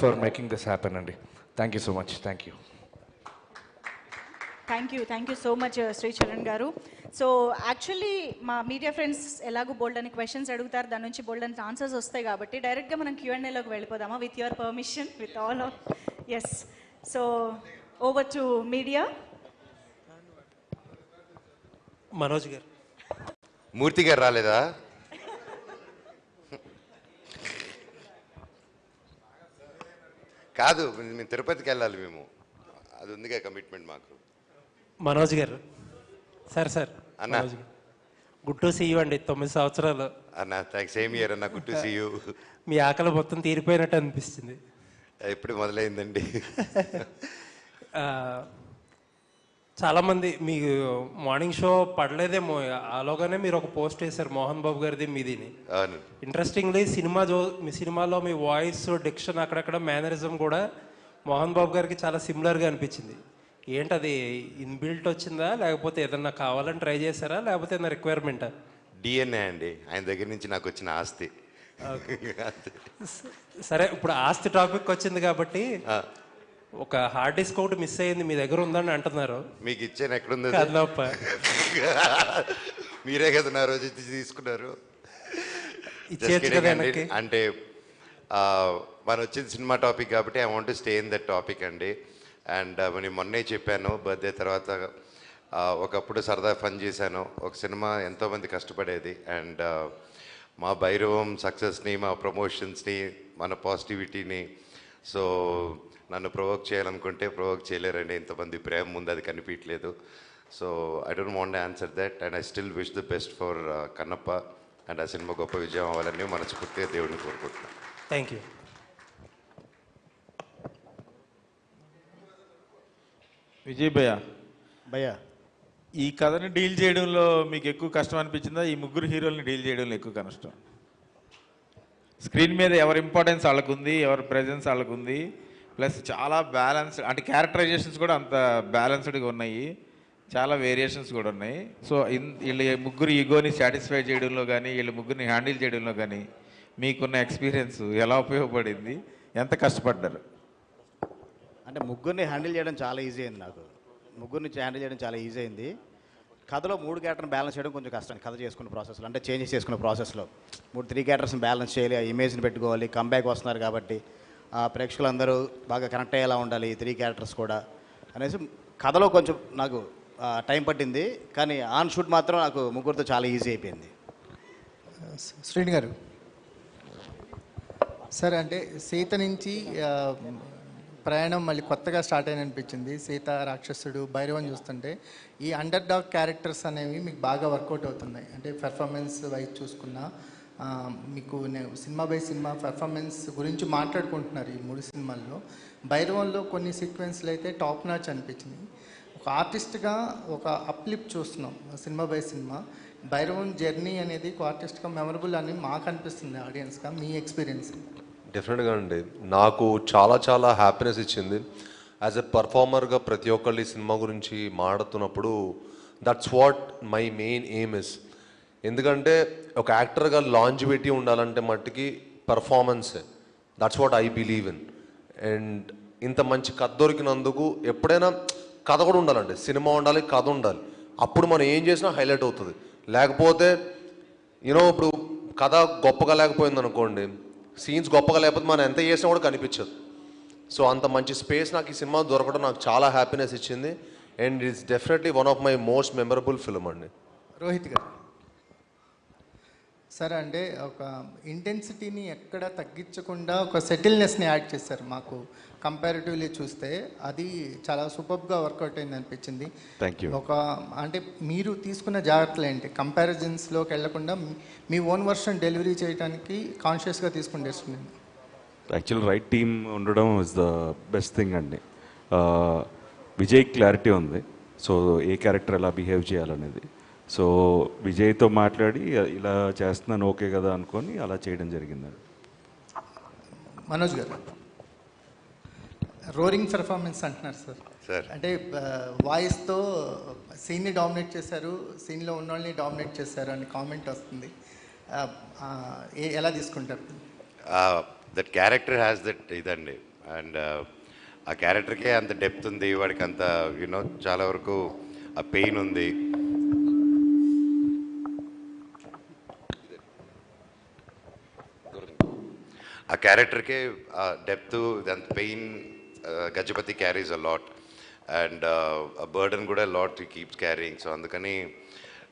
for making this happen, Andy. Thank you so much. Thank you. Thank you so much Sricharan గారు. So actually మా media friends ఎలాగో బోల్డ్ అని questions అడుగుతారు, దాని నుంచి బోల్డ్ అని ఆన్సర్స్ వస్తాయి కాబట్టి డైరెక్ట్గా మనం Q&Aలోకి వెళ్ళిపోదామా with your permission, with all of us. So over to media. Manoj garu. Murthy గారు రాలేదా? కాదు, మేము తిరుపతికి వెళ్ళాలి, మేము అది ఉందిగా కమిట్మెంట్ మాకు. మనోజ్ గారు. సార్ అన్నా, గుడ్ టు సీ యూ అండి. 9 సంవత్సరాలు అన్న. థ్యాంక్స్, సేమ్ ఇయర్ అన్న. Good to see you. మీ ఆకలి మొత్తం తీరిపోయినట్టు అనిపిస్తుంది. ఎప్పుడు మొదలైందండి? చాలామంది మీ మార్నింగ్ షో పడలేదేమో, అలాగానే మీరు ఒక పోస్ట్ వేశారు మోహన్ బాబు గారిది మీదిని. ఇంట్రెస్టింగ్లీ మీ సినిమాలో మీ వాయిస్, డిక్షన్, అక్కడక్కడ మేనరిజం కూడా మోహన్ బాబు గారికి చాలా సిమిలర్గా అనిపించింది. ఏంటది ఇన్బిల్ట్ వచ్చిందా, లేకపోతే ఏదన్నా కావాలని ట్రై చేశారా, లేకపోతే ఏదైనా రిక్వైర్మెంటా? డిఎన్ఏ అండి, ఆయన దగ్గర నుంచి నాకు వచ్చిన ఆస్తి. సరే, ఇప్పుడు ఆస్తి టాపిక్ వచ్చింది కాబట్టి ఒక హార్డ్ డిస్క్ ఒకటి మిస్ అయ్యింది, మీ దగ్గర ఉందని అంటున్నారు. మీకు ఇచ్చాను, ఎక్కడుంది? మీరే కదా నా రోజు తీసుకున్నారు. అంటే మనం వచ్చింది సినిమా టాపిక్ కాబట్టి I want to stay in that topic అండి. అండ్ నేను మొన్నే చెప్పాను, బర్త్డే తర్వాత ఒకప్పుడు సరదా ఫన్ చేశాను. ఒక సినిమా ఎంతోమంది కష్టపడేది, అండ్ మా భైరవం సక్సెస్ని, మా ప్రమోషన్స్ని, మన పాజిటివిటీని, సో నన్ను ప్రొవోక్ చేయాలనుకుంటే ప్రొవోక్ చేయలేరండి. ఇంతమంది ప్రేమ ముందు అది కనిపించలేదు. So I don't want answer that, and I still wish the best for Kannappa. And ఆ సినిమా గొప్ప విజయం అవ్వాలని మనస్ఫూర్తిగా దేవుడిని కోరుకుంటున్నాను. Thank you. విజయ్ భయ్యా, ఈ కథని డీల్ చేయడంలో మీకు ఎక్కువ కష్టం అనిపించిందా, ఈ ముగ్గురు హీరోల్ని డీల్ చేయడంలో ఎక్కువ కష్టం? స్క్రీన్ మీద ఎవరి ఇంపార్టెన్స్ వాళ్ళకుంది, ఎవరి ప్రెజెన్స్ వాళ్ళకుంది, ప్లస్ చాలా బ్యాలెన్స్, అంటే క్యారెక్టరైజేషన్స్ కూడా అంత బ్యాలెన్స్డ్గా ఉన్నాయి, చాలా వేరియేషన్స్ కూడా ఉన్నాయి. సో వీళ్ళ ముగ్గురు ఈగోని సాటిస్ఫై చేయడంలో కానీ, వీళ్ళ ముగ్గురిని హ్యాండిల్ చేయడంలో కానీ మీకున్న ఎక్స్పీరియన్స్ ఎలా ఉపయోగపడింది, ఎంత కష్టపడ్డారు? అంటే ముగ్గురిని హ్యాండిల్ చేయడం చాలా ఈజీ అయింది. నాకు ముగ్గురిని హ్యాండిల్ చేయడం చాలా ఈజీ అయింది. కథలో 3 క్యారెక్టర్ని బ్యాలెన్స్ చేయడం కొంచెం కష్టం. కథ చేసుకున్న ప్రాసెస్లో, అంటే చేంజెస్ చేసుకున్న ప్రాసెస్లో 3 క్యారెక్టర్స్ని బ్యాలెన్స్ చేయాలి, ఆ ఇమేజ్ని పెట్టుకోవాలి. కంబ్యాక్ వస్తున్నారు కాబట్టి ప్రేక్షకులందరూ బాగా కనెక్ట్ అయ్యేలా ఉండాలి, 3 క్యారెక్టర్స్ కూడా అనేసి కథలో కొంచెం నాకు టైం పట్టింది. కానీ ఆన్ షూట్ మాత్రం నాకు ముగ్గురితో చాలా ఈజీ అయిపోయింది. శ్రీని గారు, సార్ అంటే సీత నుంచి ప్రయాణం మళ్ళీ కొత్తగా స్టార్ట్ అయిన అనిపించింది. సీత, రాక్షసుడు, భైరవన్ చూస్తుంటే ఈ అండర్ డాగ్ క్యారెక్టర్స్ అనేవి మీకు బాగా వర్కౌట్ అవుతున్నాయి. అంటే పెర్ఫార్మెన్స్ వైజ్ చూసుకున్నా మీకు సినిమా బై సినిమా పెర్ఫార్మెన్స్ గురించి మాట్లాడుకుంటున్నారు ఈ 3 సినిమాల్లో. భైరవంలో కొన్ని సీక్వెన్స్లు అయితే టాప్ నాచ్ అనిపించింది. ఒక ఆర్టిస్ట్గా ఒక అప్లిప్ చూస్తున్నాం cinema by cinema. Bhairavan journey అనేది ఒక ఆర్టిస్ట్గా మెమరబుల్ అని మాకు అనిపిస్తుంది, ఆడియన్స్గా. మీ ఎక్స్పీరియన్స్? డెఫినెట్గా అండి, నాకు చాలా చాలా హ్యాపీనెస్ ఇచ్చింది. యాజ్ ఎ పర్ఫార్మర్గా ప్రతి ఒక్కళ్ళు ఈ సినిమా గురించి మాట్లాడుతున్నప్పుడు that's what my main aim is. ఎందుకంటే ఒక యాక్టర్గా లాంజివిటీ ఉండాలంటే మట్టికి పర్ఫార్మెన్సే. That's what I believe in. And ఇంత మంచి కథ దొరికినందుకు ఎప్పుడైనా కథ కూడా ఉండాలండి, సినిమా ఉండాలి, కథ ఉండాలి. అప్పుడు మనం ఏం చేసినా హైలైట్ అవుతుంది. లేకపోతే ఇప్పుడు కథ గొప్పగా లేకపోయింది అనుకోండి, సీన్స్ గొప్పగా లేకపోతే మనం ఎంత చేసినా కూడా కనిపించదు. సో అంత మంచి స్పేస్ నాకు ఈ సినిమా దొరకడం నాకు చాలా హ్యాపీనెస్ ఇచ్చింది. And it's definitely one of my most memorable film అండి. రోహిత్ గారు, సార్ అంటే ఒక ఇంటెన్సిటీని ఎక్కడ తగ్గించకుండా ఒక సెటిల్నెస్ని యాడ్ చేశారు. మాకు కంపారిటివ్లీ చూస్తే అది చాలా సూపర్గా వర్కౌట్ అయింది అనిపించింది. Thank you. ఒక అంటే మీరు తీసుకున్న జాగ్రత్తలు ఏంటి, కంపారిజన్స్లోకి వెళ్లకుండా మీ ఓన్ వర్షన్ డెలివరీ చేయడానికి కాన్షియస్గా తీసుకుని డెసిషన్? యాక్చువల్ రైట్ టీమ్ ఉండడం ఇస్ ద బెస్ట్ థింగ్ అండి. విజయ్ క్లారిటీ ఉంది, సో ఏ క్యారెక్టర్ ఎలా బిహేవ్ చేయాలనేది. సో విజయ్తో మాట్లాడి ఇలా చేస్తున్నాను ఓకే కదా అనుకొని అలా చేయడం జరిగిందండి. మనోజ్ గారు, రోరింగ్ పెర్ఫార్మెన్స్ అంటున్నారు సార్. అంటే వాయిస్తో సీన్ని డామినేట్ చేశారు, సీన్లో ఉన్న వాళ్ళని డామినేట్ చేశారు అని కామెంట్ వస్తుంది. ఎలా తీసుకుంటారు? దట్ క్యారెక్టర్ హ్యాస్ దట్ ఇదండి. అండ్ ఆ క్యారెక్టర్కే అంత డెప్త్ ఉంది, వాడికి అంత యూనో చాలా వరకు ఆ పెయిన్ ఉంది. ఆ క్యారెక్టర్కే డెప్త్, అంత pain Gajapathi carries a lot, and burden కూడా lot he keeps carrying. So అందుకని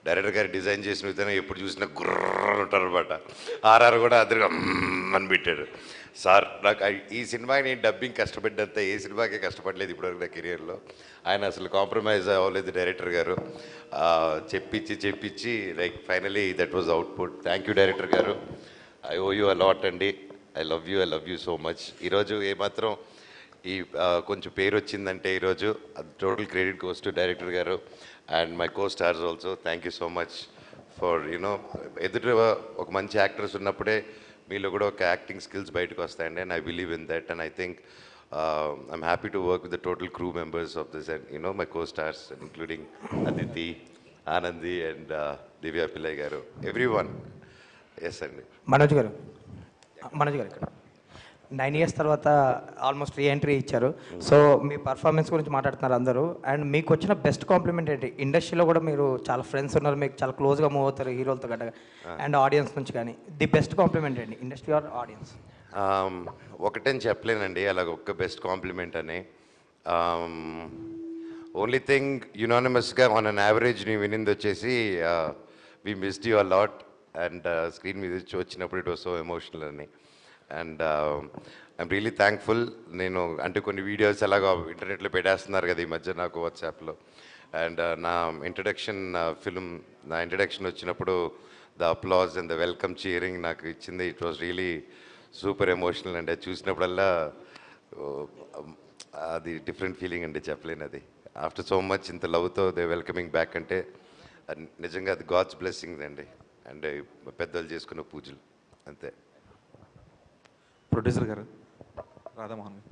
డైరెక్టర్ గారు డిజైన్ చేసిన విధానం ఎప్పుడు చూసినా గుర్ర ఉంటారు అనమాట. ఆర్ఆర్ కూడా అద్దరుగా అని పెట్టాడు. సార్ నాకు ఈ సినిమాకి నేను డబ్బింగ్ కష్టపడ్డంత ఏ సినిమాకే కష్టపడలేదు ఇప్పటివరకు నా కెరియర్లో. ఆయన అసలు కాంప్రమైజ్ అవ్వలేదు డైరెక్టర్ గారు, చెప్పించి like finally that was output. Thank you director గారు, I owe you a lot అండి. I love you so much. ఈరోజు ఏమాత్రం ఈ కొంచెం పేరు వచ్చిందంటే ఈరోజు total credit goes to director గారు and my co stars also. Thank you so much for you know ఎదుట ఒక మంచి యాక్టర్స్ ఉన్నప్పుడే మీలో కూడా ఒక యాక్టింగ్ స్కిల్స్ బయటకు వస్తాయండి. And I believe in that and I think I'm happy to work with the total crew members of this and you know my co stars including Aditi, Anandi and Divya Pillai గారు, ఎవ్రీ వన్. ఎస్ అండి. మనోజ్ గారు ఇక్కడ 9 years తర్వాత almost reentry ఇచ్చారు. So మీ performance గురించి మాట్లాడుతున్నారు అందరూ. And మీకు వచ్చిన బెస్ట్ కాంప్లిమెంట్ ఏంటి? ఇండస్ట్రీలో కూడా మీరు చాలా ఫ్రెండ్స్ ఉన్నారు, మీకు చాలా క్లోజ్గా మూవ్ అవుతారు హీరోలతో గట్టగా, అండ్ ఆడియన్స్ నుంచి కానీ ది బెస్ట్ కాంప్లిమెంట్ ఏంటి ఇండస్ట్రీ ఆర్ ఆడియన్స్? ఒకటని చెప్పలేనండి అలాగ ఒక్క బెస్ట్ కాంప్లిమెంట్ అని. ఓన్లీ థింగ్ యునానిమస్గా ఆన్ అన్ యావరేజ్ నేను వినింది వచ్చేసి we missed you a lot and screen మీద వచ్చినప్పుడు ఇట్ వాస్ సో ఎమోషనల్ అని. And I'm really thankful. నేను అంటే కొన్ని వీడియోస్ అలాగా ఇంటర్నెట్లో పెట్టేస్తున్నారు కదా ఈ మధ్య నాకు వాట్సాప్లో. అండ్ నా ఇంట్రడక్షన్ ఫిల్మ్, నా ఇంట్రడక్షన్ వచ్చినప్పుడు the applause and the welcome cheering నాకు ఇచ్చింది. It was really super emotional అండి. అది చూసినప్పుడల్లా అది డిఫరెంట్ ఫీలింగ్ అండి, చెప్పలేను అది. ఆఫ్టర్ సో మచ్ ఇంత లవ్తో దే వెల్కమింగ్ బ్యాక్ అంటే నిజంగా అది గాడ్స్ బ్లెస్సింగ్స్ అండి. అండ్ పెద్దలు చేసుకున్న పూజలు అంతే. ప్రొడ్యూసర్ గారు రాధామోహన్ గారు,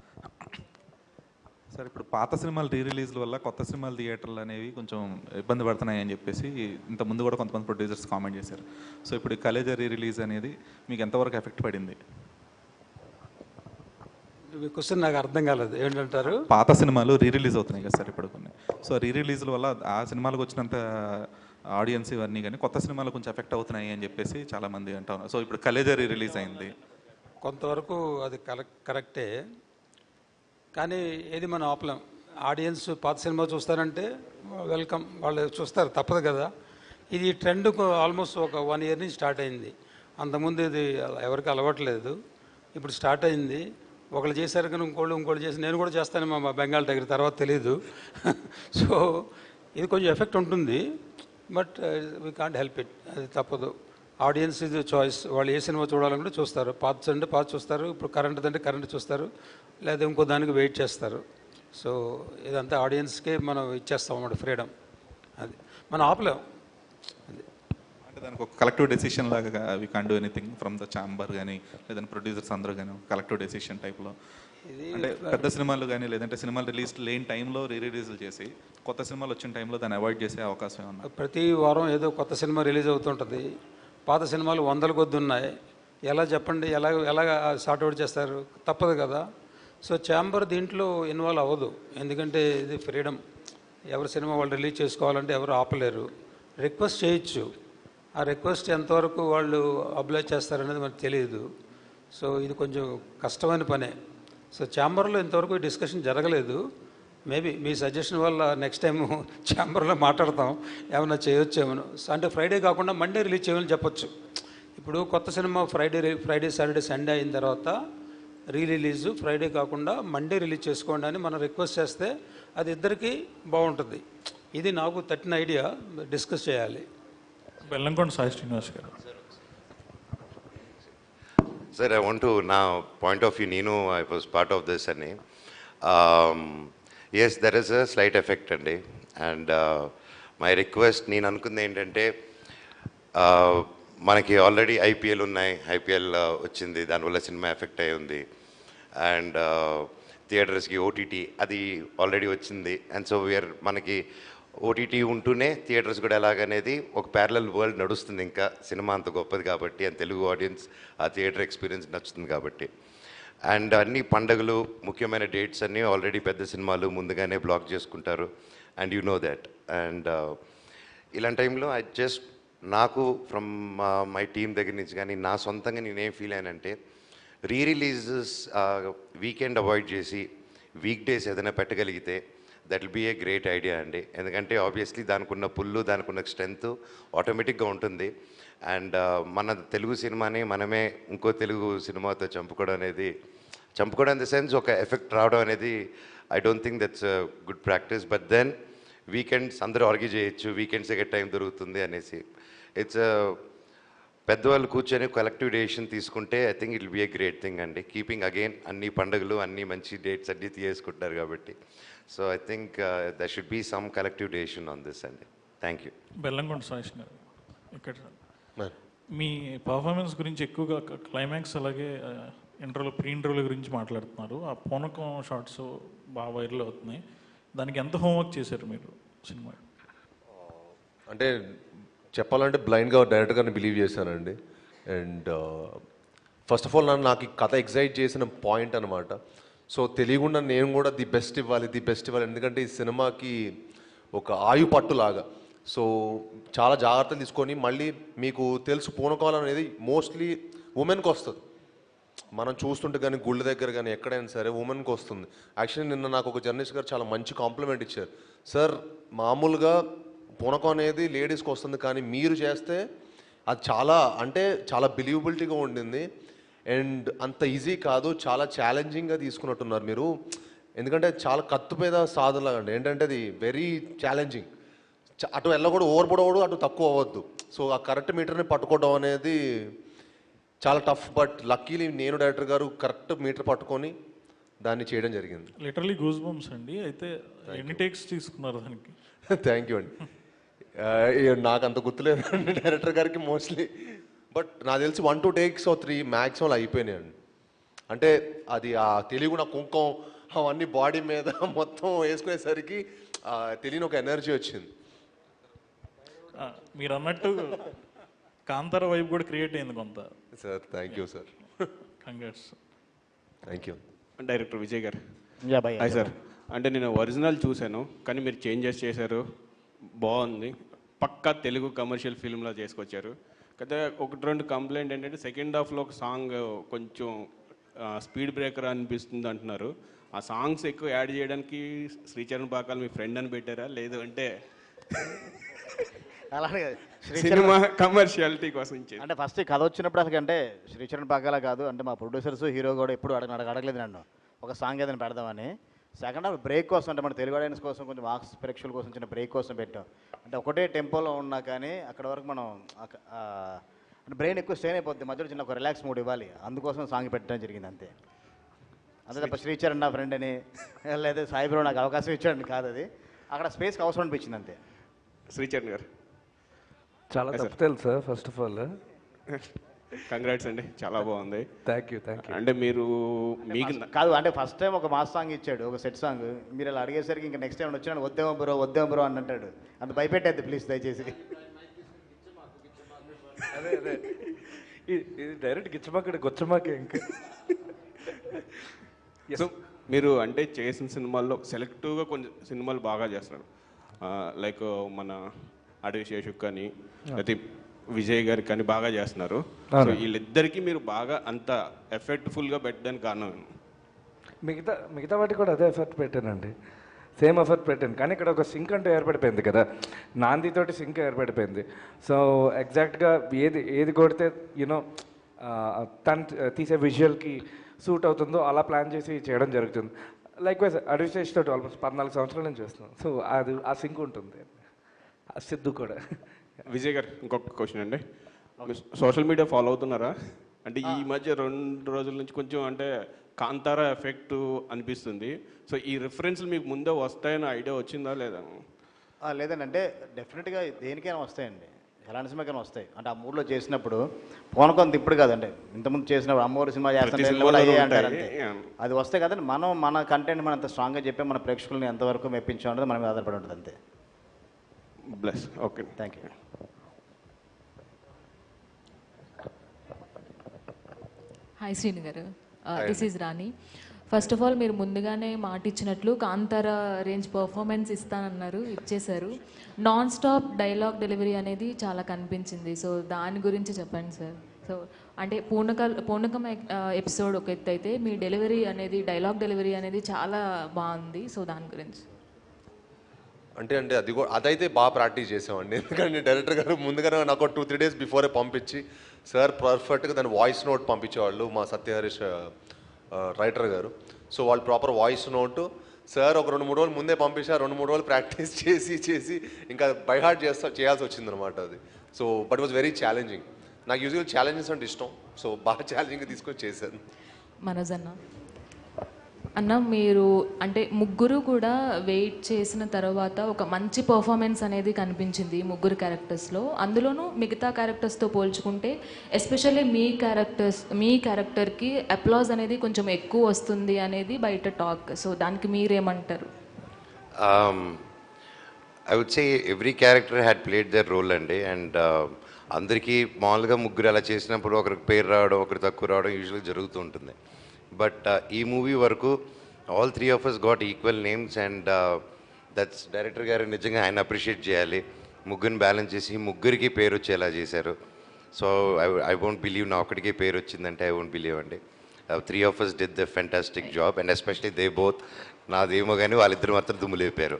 సార్ ఇప్పుడు పాత సినిమాలు రిలీజ్ల వల్ల కొత్త సినిమాలు థియేటర్లు అనేవి కొంచెం ఇబ్బంది పడుతున్నాయి అని చెప్పేసి ఇంత ముందు కూడా కొంతమంది ప్రొడ్యూసర్స్ కామెంట్ చేశారు. సో ఇప్పుడు కలేజా రిలీజ్ అనేది మీకు ఎంతవరకు ఎఫెక్ట్ పడింది? క్వశ్చన్ నాకు అర్థం కాలేదు, ఏంటంటారు? పాత సినిమాలు రిలీజ్ అవుతున్నాయి కదా సార్ ఇప్పుడు కొన్ని. సో రిలీజ్ల వల్ల ఆ సినిమాలకు వచ్చినంత ఆడియన్స్ ఇవన్నీ కానీ కొత్త సినిమాలు కొంచెం ఎఫెక్ట్ అవుతున్నాయి అని చెప్పేసి చాలామంది అంటా ఉన్నారు. సో ఇప్పుడు కలేజా రిలీజ్ అయింది, కొంతవరకు అది కరెక్టే, కానీ ఏది మనం ఆపలేం. ఆడియన్స్ పాత సినిమా చూస్తారంటే వెల్కమ్, వాళ్ళు చూస్తారు, తప్పదు కదా. ఇది ట్రెండ్ ఆల్మోస్ట్ ఒక 1 year నుంచి స్టార్ట్ అయింది. అంతకుముందు ఇది ఎవరికి అలవాట్లేదు, ఇప్పుడు స్టార్ట్ అయింది. ఒకళ్ళు చేశారు కానీ ఇంకోళ్ళు చేసి నేను కూడా చేస్తాను మా బెంగాల్ దగ్గర, తర్వాత తెలీదు. సో ఇది కొంచెం ఎఫెక్ట్ ఉంటుంది, but we can't help it, అది తప్పదు. ఆడియన్స్ ఇది చాయిస్, వాళ్ళు ఏ సినిమా చూడాలంటే చూస్తారు. పాత చూస్తారు, ఇప్పుడు కరెంట్ అంటే కరెంట్ చూస్తారు, లేదా ఇంకో దానికి వెయిట్ చేస్తారు. సో ఇదంతా ఆడియన్స్కే మనం ఇచ్చేస్తాం అన్నమాట ఫ్రీడమ్, అది మనం ఆపలేం. అంటే దానికి ఒక కలెక్టివ్ డెసిషన్ లాగా we can do anything from the chamber కానీ లేదంటే ప్రొడ్యూసర్స్ అందరూ కానీ కలెక్టివ్ డెసిషన్ టైప్లో. అంటే పెద్ద సినిమాలు కానీ లేదంటే సినిమాలు రిలీజ్ లేని టైంలో రిలీజ్లు చేసి కొత్త సినిమాలు వచ్చిన టైంలో దాన్ని అవాయిడ్ చేసే అవకాశం ఉంది. ప్రతి వారం ఏదో కొత్త సినిమా రిలీజ్ అవుతుంటుంది, పాత సినిమాలు 100 కొద్ది ఉన్నాయి. ఎలా చెప్పండి, ఎలాగ సార్ట్అవుట్ చేస్తారు? తప్పదు కదా. సో ఛాంబర్ దీంట్లో ఇన్వాల్వ్ అవ్వదు, ఎందుకంటే ఇది ఫ్రీడమ్. ఎవరి సినిమా వాళ్ళు రిలీజ్ చేసుకోవాలంటే ఎవరు ఆపలేరు. రిక్వెస్ట్ చేయొచ్చు, ఆ రిక్వెస్ట్ ఎంతవరకు వాళ్ళు అబ్లైజ్ చేస్తారనేది మనకు తెలియదు. సో ఇది కొంచెం కష్టమైన పనే. సో ఛాంబర్లో ఇంతవరకు డిస్కషన్ జరగలేదు. మేబీ మీ సజెషన్ వల్ల నెక్స్ట్ టైం ఛాంబర్లో మాట్లాడతాం, ఏమైనా చేయొచ్చేమో. అంటే ఫ్రైడే కాకుండా మండే రిలీజ్ చేయమని చెప్పొచ్చు. ఇప్పుడు కొత్త సినిమా ఫ్రైడే సాటర్డే సండే అయిన తర్వాత రిలీజ్ ఫ్రైడే కాకుండా మండే రిలీజ్ చేసుకోండి అని మనం రిక్వెస్ట్ చేస్తే అది ఇద్దరికీ బాగుంటుంది. ఇది నాకు తట్టిన ఐడియా, డిస్కస్ చేయాలి. బెల్లంకొండ సాయి శ్రీనివాస్ గారు. సార్ ఐ వాంట్ టు, నా పాయింట్ ఆఫ్ వ్యూ, నేను I was part of this అని. Yes, there is a slight effect అండి. అండ్ మై రిక్వెస్ట్, నేను అనుకుంది ఏంటంటే మనకి ఆల్రెడీ ఐపీఎల్ ఉన్నాయి, ఐపీఎల్ వచ్చింది, దానివల్ల సినిమా ఎఫెక్ట్ అయి ఉంది. అండ్ థియేటర్స్కి ఓటీటీ అది ఆల్రెడీ వచ్చింది. అండ్ సో మనకి ఓటీటీ ఉంటూనే థియేటర్స్ కూడా ఎలాగనేది ఒక ప్యారలల్ వరల్డ్ నడుస్తుంది. ఇంకా సినిమా అంత గొప్పది కాబట్టి, అండ్ తెలుగు ఆడియన్స్ ఆ థియేటర్ ఎక్స్పీరియన్స్ నచ్చుతుంది కాబట్టి. అండ్ అన్ని పండగలు ముఖ్యమైన డేట్స్ అన్నీ ఆల్రెడీ పెద్ద సినిమాలు ముందుగానే బ్లాక్ చేసుకుంటారు and you know that. And ఇలాంటి టైంలో నాకు ఫ్రమ్ మై టీం దగ్గర నుంచి కానీ నా సొంతంగా నేనేం ఫీల్ అయ్యానంటే రీ రిలీజెస్ వీకెండ్ అవాయిడ్ చేసి వీక్ డేస్ ఏదైనా పెట్టగలిగితే that will be a great idea అండి. ఎందుకంటే ఆబ్వియస్లీ దానికి ఉన్న పుల్లు, దానికి ఉన్న స్ట్రెంత్ ఆటోమేటిక్గా ఉంటుంది. అండ్ మన తెలుగు సినిమాని మనమే ఇంకో తెలుగు సినిమాతో చంపుకోవడం ఇన్ ద సెన్స్ ఒక ఎఫెక్ట్ రావడం అనేది I don't think that's good practice. But then weekends అందరూ ఆర్గ్యూ చేయొచ్చు, వీకెండ్స్ ఎక్కడ టైం దొరుకుతుంది అనేసి. ఇట్స్ పెద్దవాళ్ళు కూర్చొని కలెక్టివ్ డెసిషన్ తీసుకుంటే I think it will be a great thing అండి. కీపింగ్ అగైన్ అన్ని పండుగలు అన్ని మంచి డేట్స్ అన్నీ తీసుకుంటారు కాబట్టి. So I think there should be some collective decision on this అండి. Thank you. బెల్లంకొండ సాయిష్ గారు, ఇక్కడ మీ పర్ఫార్మెన్స్ గురించి ఎక్కువగా క్లైమాక్స్ అలాగే ఇంటర్వ్యూలో ప్రీ ఇంటర్వ్యూల గురించి మాట్లాడుతున్నారు. ఆ పూనకం షార్ట్స్ బాగా వైరల్ అవుతున్నాయి. దానికి ఎంత హోంవర్క్ చేశారు మీరు సినిమా? అంటే చెప్పాలంటే బ్లైండ్గా డైరెక్ట్గానే బిలీవ్ చేశానండి. అండ్ ఫస్ట్ ఆఫ్ ఆల్ నాకు ఈ కథ ఎగ్జైట్ చేసిన పాయింట్ అనమాట. సో తెలియకుండా నేను కూడా ది బెస్ట్ ఇవ్వాలి. ఎందుకంటే ఈ సినిమాకి ఒక ఆయు పట్టులాగా. సో చాలా జాగ్రత్తలు తీసుకొని మళ్ళీ మీకు తెలుసు పూనకాలం అనేది మోస్ట్లీ ఉమెన్కి వస్తుంది. మనం చూస్తుంటే కానీ గుళ్ళ దగ్గర కానీ ఎక్కడైనా సరే ఉమెన్కి వస్తుంది. యాక్చువల్లీ నిన్న నాకు ఒక జర్నలిస్ట్ గారు చాలా మంచి కాంప్లిమెంట్ ఇచ్చారు. సార్ మామూలుగా పూనకం అనేది లేడీస్కి వస్తుంది, కానీ మీరు చేస్తే అది చాలా బిలీవబిలిటీగా ఉండింది. అండ్ అంత ఈజీ కాదు, చాలా ఛాలెంజింగ్గా తీసుకున్నట్టున్నారు మీరు. ఎందుకంటే చాలా కత్తుపేద సాధనలాగా అండి. ఏంటంటే అది వెరీ ఛాలెంజింగ్. అటు వెళ్ళకూడదు, ఓవర్పడకూడదు, అటు తక్కువ అవ్వద్దు. సో ఆ కరెక్ట్ మీటర్ని పట్టుకోవడం అనేది చాలా టఫ్. బట్ లక్కీలీ నేను డైరెక్టర్ గారు కరెక్ట్ మీటర్ పట్టుకొని దాన్ని చేయడం జరిగింది. లిటరలీ గూస్ బంప్స్ అండి. అయితే ఎన్ని టేక్స్ తీసుకున్నారు దానికి? థ్యాంక్ యూ అండి. నాకు అంత గుర్తులేదండి డైరెక్టర్ గారికి మోస్ట్లీ. బట్ నాకు తెలిసి 1-2 takes 3 మ్యాక్సిమం అయిపోయినాయండి. అంటే అది ఆ తెలుగు నా కుంకం అవన్నీ బాడీ మీద మొత్తం వేసుకునేసరికి తెలియని ఒక ఎనర్జీ వచ్చింది. మీరు అన్నట్టు కాంతార వైపు కూడా క్రియేట్ అయింది కొంత. Sir thank you sir. Congrats. Thank you. Director Vijay గారు. Hi sir. అంటే నేను ఒరిజినల్ చూశాను, కానీ మీరు చేంజెస్ చేశారు, బాగుంది. పక్కా తెలుగు కమర్షియల్ ఫిల్మ్లో చేసుకొచ్చారు. అయితే 1-2 కంప్లైంట్ ఏంటంటే సెకండ్ హాఫ్లో ఒక సాంగ్ కొంచెం స్పీడ్ బ్రేకర్ అనిపిస్తుంది అంటున్నారు. ఆ సాంగ్స్ ఎక్కువ యాడ్ చేయడానికి శ్రీచరణ్ పాకాలు మీ ఫ్రెండ్ అని పెట్టారా, లేదు అంటే అలానే సినిమా కమర్షియాలిటీ కోసం అంటే ఫస్ట్ కథ వచ్చినప్పుడు అసలు అంటే శ్రీచరణ్ పాకాల కాదు అంటే మా ప్రొడ్యూసర్స్ హీరో కూడా ఎప్పుడు అడగలేదు నన్ను ఒక సాంగ్ ఏదైనా పెడదామని. సెకండ్ హాఫ్ బ్రేక్ కోసం అంటే మన తెలుగు ఆడియన్స్ కోసం కొంచెం మార్క్స్ ప్రేక్షకుల కోసం చిన్న బ్రేక్ కోసం పెట్టాం. అంటే ఒకటే టెంపోలో ఉన్నా కానీ అక్కడ వరకు మనం అంటే బ్రెయిన్ ఎక్కువ స్ట్రెయిన్ అయిపోద్ది, మధ్యలో చిన్న ఒక రిలాక్స్ మూడ్ ఇవ్వాలి, అందుకోసం సాంగ్ పెట్టడం జరిగింది అంతే. అంతే తప్ప శ్రీచరణ్ నా ఫ్రెండ్ అని లేదా సాయిబ్రో నాకు అవకాశం ఇచ్చాడని కాదు, అది అక్కడ స్పేస్కి అవసరం అనిపించింది అంతే. శ్రీచరణ్ గారు చాలా తప్పు తెలుసా ఫస్ట్ ఆఫ్ ఆల్. కంగ్రాట్స్ అండి, చాలా బాగుంది. Thank you. అంటే మీరు మీకు కాదు అంటే ఫస్ట్ టైం ఒక మాస్ సాంగ్ ఇచ్చాడు, ఒక సెట్ సాంగ్. మీరు ఇలా అడిగేసరికి ఇంకా నెక్స్ట్ టైం వచ్చినాడు వద్దేమో బ్రో అని అంటాడు. అంత భయపెట్టేది ప్లీజ్ దయచేసి. అదే ఇది డైరెక్ట్ గిచ్చమాక గొచ్చమాకే ఇంకా. సో మీరు అంటే చేసిన సినిమాల్లో సెలెక్టివ్గా కొన్ని సినిమాలు బాగా చేస్తున్నారు. లైక్ మన అడవి శేషు కానీ అయితే విజయ్ గారికి కానీ బాగా చేస్తున్నారు. సో వీళ్ళిద్దరికీ మీరు బాగా అంత ఎఫెక్ట్ఫుల్గా పెట్టడానికి కారణం మిగతా వాటికి కూడా అదే ఎఫర్ట్ పెట్టానండి, సేమ్ ఎఫర్ట్ పెట్టాను. కానీ ఇక్కడ ఒక సింక్ అంటూ ఏర్పడిపోయింది కదా, నాందితోటి సింక్ ఏర్పడిపోయింది. సో ఎగ్జాక్ట్గా ఏది కొడితే యూనో తను తీసే విజువల్కి సూట్ అవుతుందో అలా ప్లాన్ చేసి చేయడం జరుగుతుంది. లైక్ వైజ్ అడవి శేష్ తోటి ఆల్మోస్ట్ 14 సంవత్సరాల నుంచి చేస్తున్నాం. సో అది ఆ సింక్ ఉంటుంది. ఆ సిద్ధు కూడా. విజయ్ గారు ఇంకొక క్వశ్చన్ అండి, సోషల్ మీడియా ఫాలో అవుతున్నారా? అంటే ఈ మధ్య 2 రోజుల నుంచి కొంచెం అంటే కాంతారా ఎఫెక్ట్ అనిపిస్తుంది. సో ఈ రిఫరెన్స్లు మీకు ముందే వస్తాయని ఐడియా వచ్చిందా లేదా? లేదండి, అంటే డెఫినెట్గా దేనికైనా వస్తాయండి, ఎలాంటి సినిమాకైనా వస్తాయి. అంటే ఆ మూడ్లో చేసినప్పుడు పూనకం ఇప్పుడు కాదండి, ఇంతకుముందు చేసినప్పుడు అమ్మవారి సినిమా చేస్తారంటే అది వస్తాయి కదండి. మనం మన కంటెంట్ మనం అంత స్ట్రాంగ్గా చెప్పి మన ప్రేక్షకుల్ని ఎంతవరకు మెప్పించామన్నది మన మీద ఆధారపడి ఉంటుంది అంతే. Bless. Okay, thank you. Hi Srinu గారు. This is Rani. First of all మీరు ముందుగానే మాట ఇచ్చినట్లు కాంతార రేంజ్ పర్ఫార్మెన్స్ ఇస్తానన్నారు, ఇచ్చేశారు. నాన్ స్టాప్ డైలాగ్ డెలివరీ అనేది చాలా కనిపించింది. సో దాని గురించి చెప్పండి సార్. సో అంటే పూనకం ఎపిసోడ్ ఒక ఎత్తు అయితే మీ డెలివరీ అనేది డైలాగ్ డెలివరీ అనేది చాలా బాగుంది. సో దాని గురించి అంటే అది కూడా అదైతే బాగా ప్రాక్టీస్ చేసామండి. ఎందుకంటే డైరెక్టర్ గారు ముందుగానే నాకు 2-3 days బిఫోరే పంపించి సార్ పర్ఫెక్ట్గా దాని వాయిస్ నోట్ పంపించేవాళ్ళు మా సత్యహరీష్ రైటర్ గారు. సో వాళ్ళు ప్రాపర్ వాయిస్ నోటు సార్ ఒక 2-3 రోజులు ముందే పంపించారు. 2-3 రోజులు ప్రాక్టీస్ చేసి ఇంకా బై హార్ట్ చేయాల్సి వచ్చిందనమాట అది. So but was very challenging. నాకు యూజువల్ ఛాలెంజెస్ అంటే ఇష్టం. సో బాగా ఛాలెంజింగ్గా తీసుకొని చేశాను. మనోజ్ అన్న మీరు అంటే ముగ్గురు కూడా వెయిట్ చేసిన తర్వాత ఒక మంచి పర్ఫార్మెన్స్ అనేది కనిపించింది ముగ్గురు క్యారెక్టర్స్లో. అందులోనూ మిగతా క్యారెక్టర్స్తో పోల్చుకుంటే ఎస్పెషల్లీ మీ క్యారెక్టర్కి అప్లాజ్ అనేది కొంచెం ఎక్కువ వస్తుంది అనేది బయట టాక్. సో దానికి మీరేమంటారు? I would say every character had played their role అండి. అండ్ అందరికీ మామూలుగా ముగ్గురు అలా చేసినప్పుడు ఒకరికి పేరు రావడం ఒకరు తక్కువ రావడం యూజువల్గా జరుగుతూ ఉంటుంది. బట్ ఈ మూవీ వరకు all 3 of us got equal names. And that's director గారు నిజంగా ఆయన అప్రిషియేట్ చేయాలి. ముగ్గురిని బ్యాలెన్స్ చేసి ముగ్గురికి పేరు వచ్చేలా చేశారు. సో ఐ వోంట్ బిలీవ్ నా ఒక్కడికే పేరు వచ్చిందంటే ఐ వోంట్ బిలీవ్ అండి. 3 of us did the fantastic job. And especially they both, నాదేమో కానీ వాళ్ళిద్దరు మాత్రం దుమ్ములేపారు.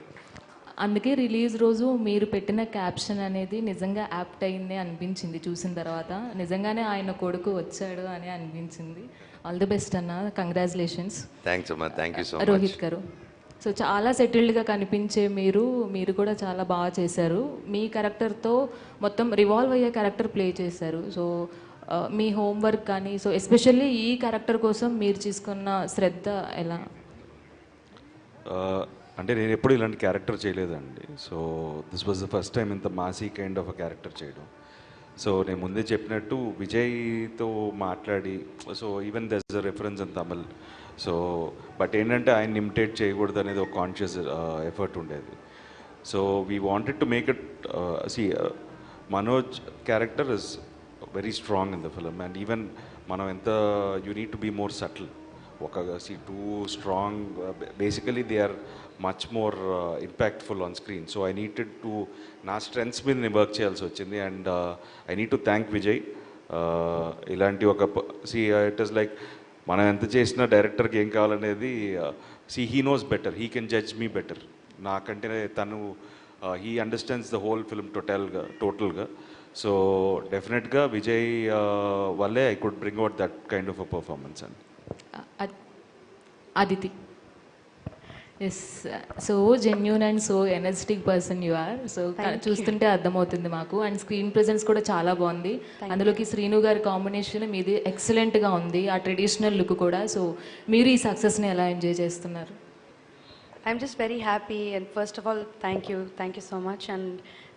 అందుకే రిలీజ్ రోజు మీరు పెట్టిన క్యాప్షన్ అనేది నిజంగా యాప్ట్ అయింది అనిపించింది చూసిన తర్వాత. నిజంగానే ఆయన కొడుకు వచ్చాడు అని అనిపించింది. ఆల్ ది బెస్ట్ అన్న, కంగ్రాచులేషన్స్. థ్యాంక్స్ అమ్మా, thank you so much. Rohit గారు, సో చాలా సెటిల్డ్గా కనిపించే మీరు కూడా చాలా బాగా చేశారు. మీ క్యారెక్టర్తో మొత్తం రివాల్వ్ అయ్యే క్యారెక్టర్ ప్లే చేశారు. సో మీ హోంవర్క్ కానీ, సో ఎస్పెషల్లీ ఈ క్యారెక్టర్ కోసం మీరు తీసుకున్న శ్రద్ధ ఎలా? అంటే నేను ఎప్పుడు ఇలాంటి క్యారెక్టర్ చేయలేదండి. So this was the first time ఇంత massy kind of a character చేయడం. సో నేను ముందే చెప్పినట్టు విజయ్తో మాట్లాడి, so even there is a reference in Tamil. So but ఏంటంటే ఆయన ఇమిటేట్ చేయకూడదు అనేది ఒక కాన్షియస్ ఎఫర్ట్ ఉండేది. So we wanted to make it Manoj character is very strong in the film. And even మనం ఎంత you need to be more subtle. ఒక too strong basically they are much more impactful on screen. So I needed to నా strengths మీద నేను work చేయాల్సి వచ్చింది. And I need to thank Vijay. ఇలాంటి ఒక ఇట్ ఈస్ లైక్ మనం ఎంత చేసినా డైరెక్టర్కి ఏం కావాలనేది he knows better, he can judge me better. నాకంటే తను he understands the whole film టోటల్గా. సో డెఫినెట్గా విజయ్ వల్లే I could bring out that kind of a performance. And Aditi, yes, so genuine and so energetic person you are. So చూస్తుంటే అర్థమవుతుంది మాకు. And screen presence కూడా చాలా బాగుంది. అందులోకి శ్రీను గారి కాంబినేషన్ మీది ఎక్సలెంట్గా ఉంది, ఆ ట్రెడిషనల్ లుక్ కూడా. సో మీరు ఈ సక్సెస్ని ఎలా ఎంజాయ్ చేస్తున్నారు? I'm just very happy, and first of all, thank you so much. And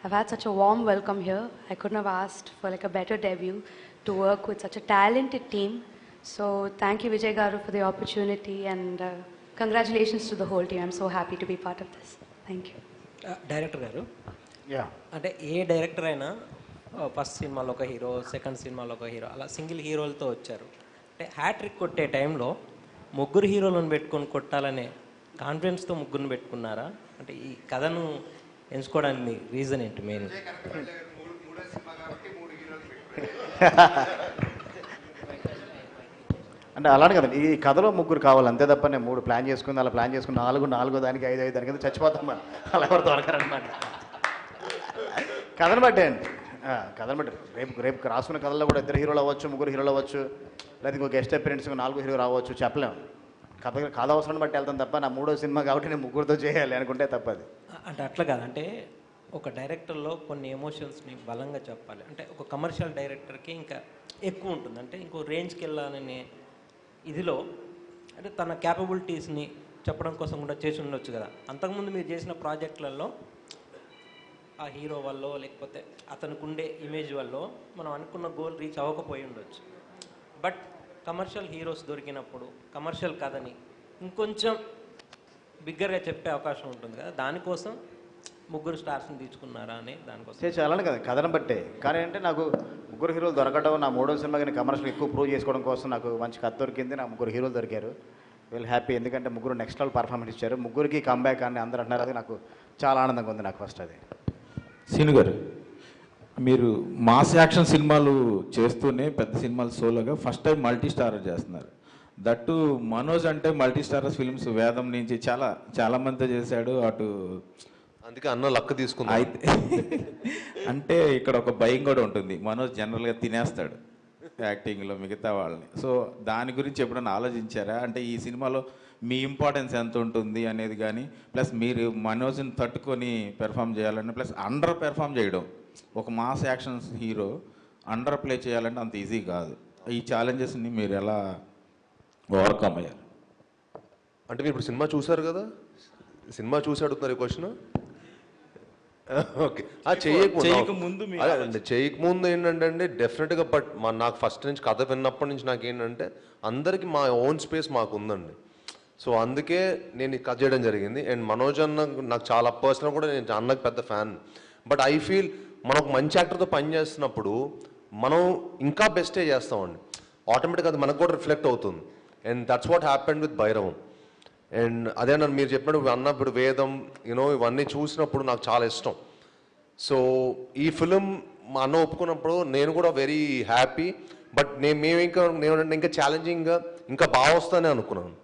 I've had such a warm welcome here. I couldn't have asked for like a better debut to work with such a talented team. So thank you Vijay Garu for the opportunity, and congratulations to the whole team. I'm so happy to be part of this. Thank you. Director గారు, yeah, అంటే ఏ director అయినా first సినిమాలో ఒక hero, second సినిమాలో ఒక hero, అలా single హీరోలతో వచ్చారు. అంటే హ్యాట్రిక్ కొట్టే టైంలో ముగ్గురు హీరోలను పెట్టుకొని కొట్టాలనే కాన్ఫిడెన్స్తో ముగ్గురిని పెట్టుకున్నారా? అంటే ఈ కథను ఎంచుకోవడానికి రీజన్ ఏంటి మెయిన్? అంటే అలానే కదండి, ఈ కథలో ముగ్గురు కావాలి అంతే తప్ప నేను 3 ప్లాన్ చేసుకుని అలా ప్లాన్ చేసుకుని నాలుగో దానికి 5 దానికి కింద చచ్చిపోతాం మనం. అలా ఎవరు దొరకరనమాట. కథను బట్టే అండి, కథను బట్టి రేపు రాసుకున్న కథల్లో కూడా 2 హీరోలు అవ్వచ్చు, 3 హీరోలు అవ్వచ్చు, లేదా ఇంకో గెస్ట్ అపిరెన్స్ 4 హీరో రావచ్చు, చెప్పలేము. కథ అవసరం బట్టి వెళ్తాం తప్ప నా 3వ సినిమా కాబట్టి నేను ముగ్గురితో చేయాలి అనుకుంటే తప్పది. అంటే అట్లా కాదంటే ఒక డైరెక్టర్లో కొన్ని ఎమోషన్స్ని బలంగా చెప్పాలి. అంటే ఒక కమర్షియల్ డైరెక్టర్కి ఇంకా ఎక్కువ ఉంటుంది, అంటే ఇంకో రేంజ్కి వెళ్ళాలనే ఇదిలో అంటే తన క్యాపబిలిటీస్ని చెప్పడం కోసం కూడా చేసి ఉండొచ్చు కదా. అంతకుముందు మీరు చేసిన ప్రాజెక్టులలో ఆ హీరో వల్ల లేకపోతే అతనికి ఉండే ఇమేజ్ వల్ల మనం అనుకున్న గోల్ రీచ్ అవ్వకపోయి ఉండొచ్చు. బట్ కమర్షియల్ హీరోస్ దొరికినప్పుడు కమర్షియల్ కథని ఇంకొంచెం బిగ్గర్గా చెప్పే అవకాశం ఉంటుంది కదా, దానికోసం ముగ్గురు స్టార్స్ని తీసుకున్నారా అని దానికోసం అలానే కదా కథను బట్టే. కానీ అంటే నాకు ముగ్గురు హీరోలు దొరకడం నా మూడో సినిమాకి నేను కమర్షియల్ ఎక్కువ ప్రూవ్ చేసుకోవడం కోసం నాకు మంచి కథ దొరికింది. నాకు ముగ్గురు హీరోలు దొరికారు. వెల్ హ్యాపీ, ఎందుకంటే ముగ్గురు నెక్స్ట్ లెవెల్ పర్ఫార్మెన్స్ ఇచ్చారు. ముగ్గురికి కంబ్యాక్ అని అందరూ అంటున్నారు. అది నాకు చాలా ఆనందంగా ఉంది. నాకు ఫస్ట్ అది. సీను గారు, మీరు మాస్ యాక్షన్ సినిమాలు చేస్తూనే పెద్ద సినిమాలు సోలోగా ఫస్ట్ టైం మల్టీ స్టారర్ చేస్తున్నారు. దట్టు మనోజ్ అంటే మల్టీ స్టారర్స్ ఫిల్మ్స్ వేదం నుంచి చాలా మందితో చేశాడు. అటు అందుకే అన్న లక్ తీసుకుంది. అయితే అంటే ఇక్కడ ఒక భయం కూడా ఉంటుంది. మనోజ్ జనరల్గా తినేస్తాడు యాక్టింగ్లో మిగతా వాళ్ళని. సో దాని గురించి ఎప్పుడైనా ఆలోచించారా? అంటే ఈ సినిమాలో మీ ఇంపార్టెన్స్ ఎంత ఉంటుంది అనేది కానీ, ప్లస్ మీరు మనోజ్ని తట్టుకొని పెర్ఫామ్ చేయాలని, ప్లస్ అండర్ పెర్ఫామ్ చేయడం. ఒక mass action hero under play చేయాలంటే అంత ఈజీ కాదు. ఈ ఛాలెంజెస్ని మీరు ఎలా ఓవర్కమ్ అయ్యారు? అంటే మీరు ఇప్పుడు సినిమా చూసారు కదా, సినిమా చూసి అడుగుతున్నారు ఈ క్వశ్చన్. ఓకే, చేయకముందు ఏంటంటే అండి డెఫినెట్గా, బట్ నాకు ఫస్ట్ నుంచి కథ విన్నప్పటి నుంచి నాకు ఏంటంటే అందరికీ మా ఓన్ స్పేస్ మాకు ఉందండి. సో అందుకే నేను కథ చేయడం జరిగింది. అండ్ మనోజ్ అన్న నాకు చాలా పర్సనల్ కూడా, నేను అన్నకు పెద్ద ఫ్యాన్. బట్ ఐ ఫీల్ మనం ఒక మంచి యాక్టర్తో పని చేస్తున్నప్పుడు మనం ఇంకా బెస్టే చేస్తామండి. ఆటోమేటిక్గా అది మనకు కూడా రిఫ్లెక్ట్ అవుతుంది. And that's what happened with Bhairavam. And అదే నన్ను మీరు చెప్పినప్పుడు అన్నప్పుడు వేదం ఇవన్నీ చూసినప్పుడు నాకు చాలా ఇష్టం. సో ఈ ఫిలిం మా అన్న ఒప్పుకున్నప్పుడు నేను కూడా వెరీ హ్యాపీ. బట్ మేము ఇంకా ఛాలెంజింగ్గా ఇంకా బాగా వస్తానే అనుకున్నాను.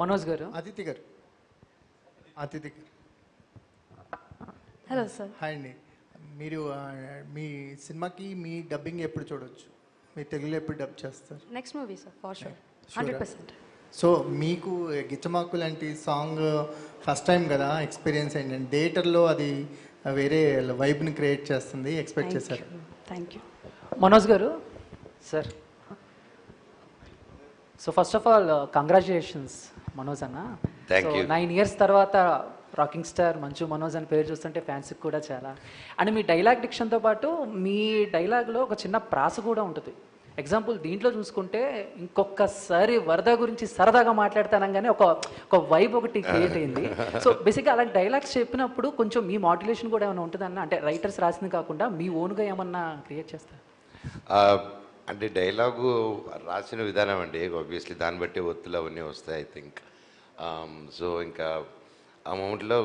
మనోజ్ గారు, అతిథి గారు. Hello sir. హాయ్ అండి. మీరు మీ సినిమాకి మీ డబ్బింగ్ ఎప్పుడు చూడొచ్చు? మీ తెలుగులో ఎప్పుడు డబ్ చేస్తారు? Next movie sir, for sure, 100%. So మీకు గిచ్చమాకు లాంటి సాంగ్ ఫస్ట్ టైం కదా ఎక్స్పీరియన్స్ ఏంటంటే థియేటర్లో అది వేరే వైబ్ని క్రియేట్ చేస్తుంది. ఎక్స్పెక్ట్ చేశారు? Thank you. Manoj garu sir. So first of all congratulations Manoj అన్న. సో 9 years తర్వాత రాకింగ్ స్టార్ మంచు మనోజ్ అని పేరు చూస్తుంటే ఫ్యాన్స్కి కూడా చాలా. అండ్ మీ డైలాగ్ డిక్షన్తో పాటు మీ డైలాగ్లో ఒక చిన్న ప్రాస కూడా ఉంటుంది. ఎగ్జాంపుల్ దీంట్లో చూసుకుంటే ఇంకొకసారి వరద గురించి సరదాగా మాట్లాడతానగానే ఒక వైబ్ ఒకటి క్రియేట్ అయింది. సో బేసిక్గా అలాంటి డైలాగ్స్ చెప్పినప్పుడు కొంచెం మీ మాడ్యులేషన్ కూడా ఏమైనా ఉంటుందన్న? అంటే రైటర్స్ రాసింది కాకుండా మీ ఓన్గా ఏమన్నా క్రియేట్ చేస్తారు? అంటే డైలాగు రాసిన విధానం అండి, ఆబ్వియస్లీ దాన్ని బట్టి ఒత్తులు అవన్నీ వస్తాయి ఐ థింక్. సో ఇంకా ఆ మూమెంట్లో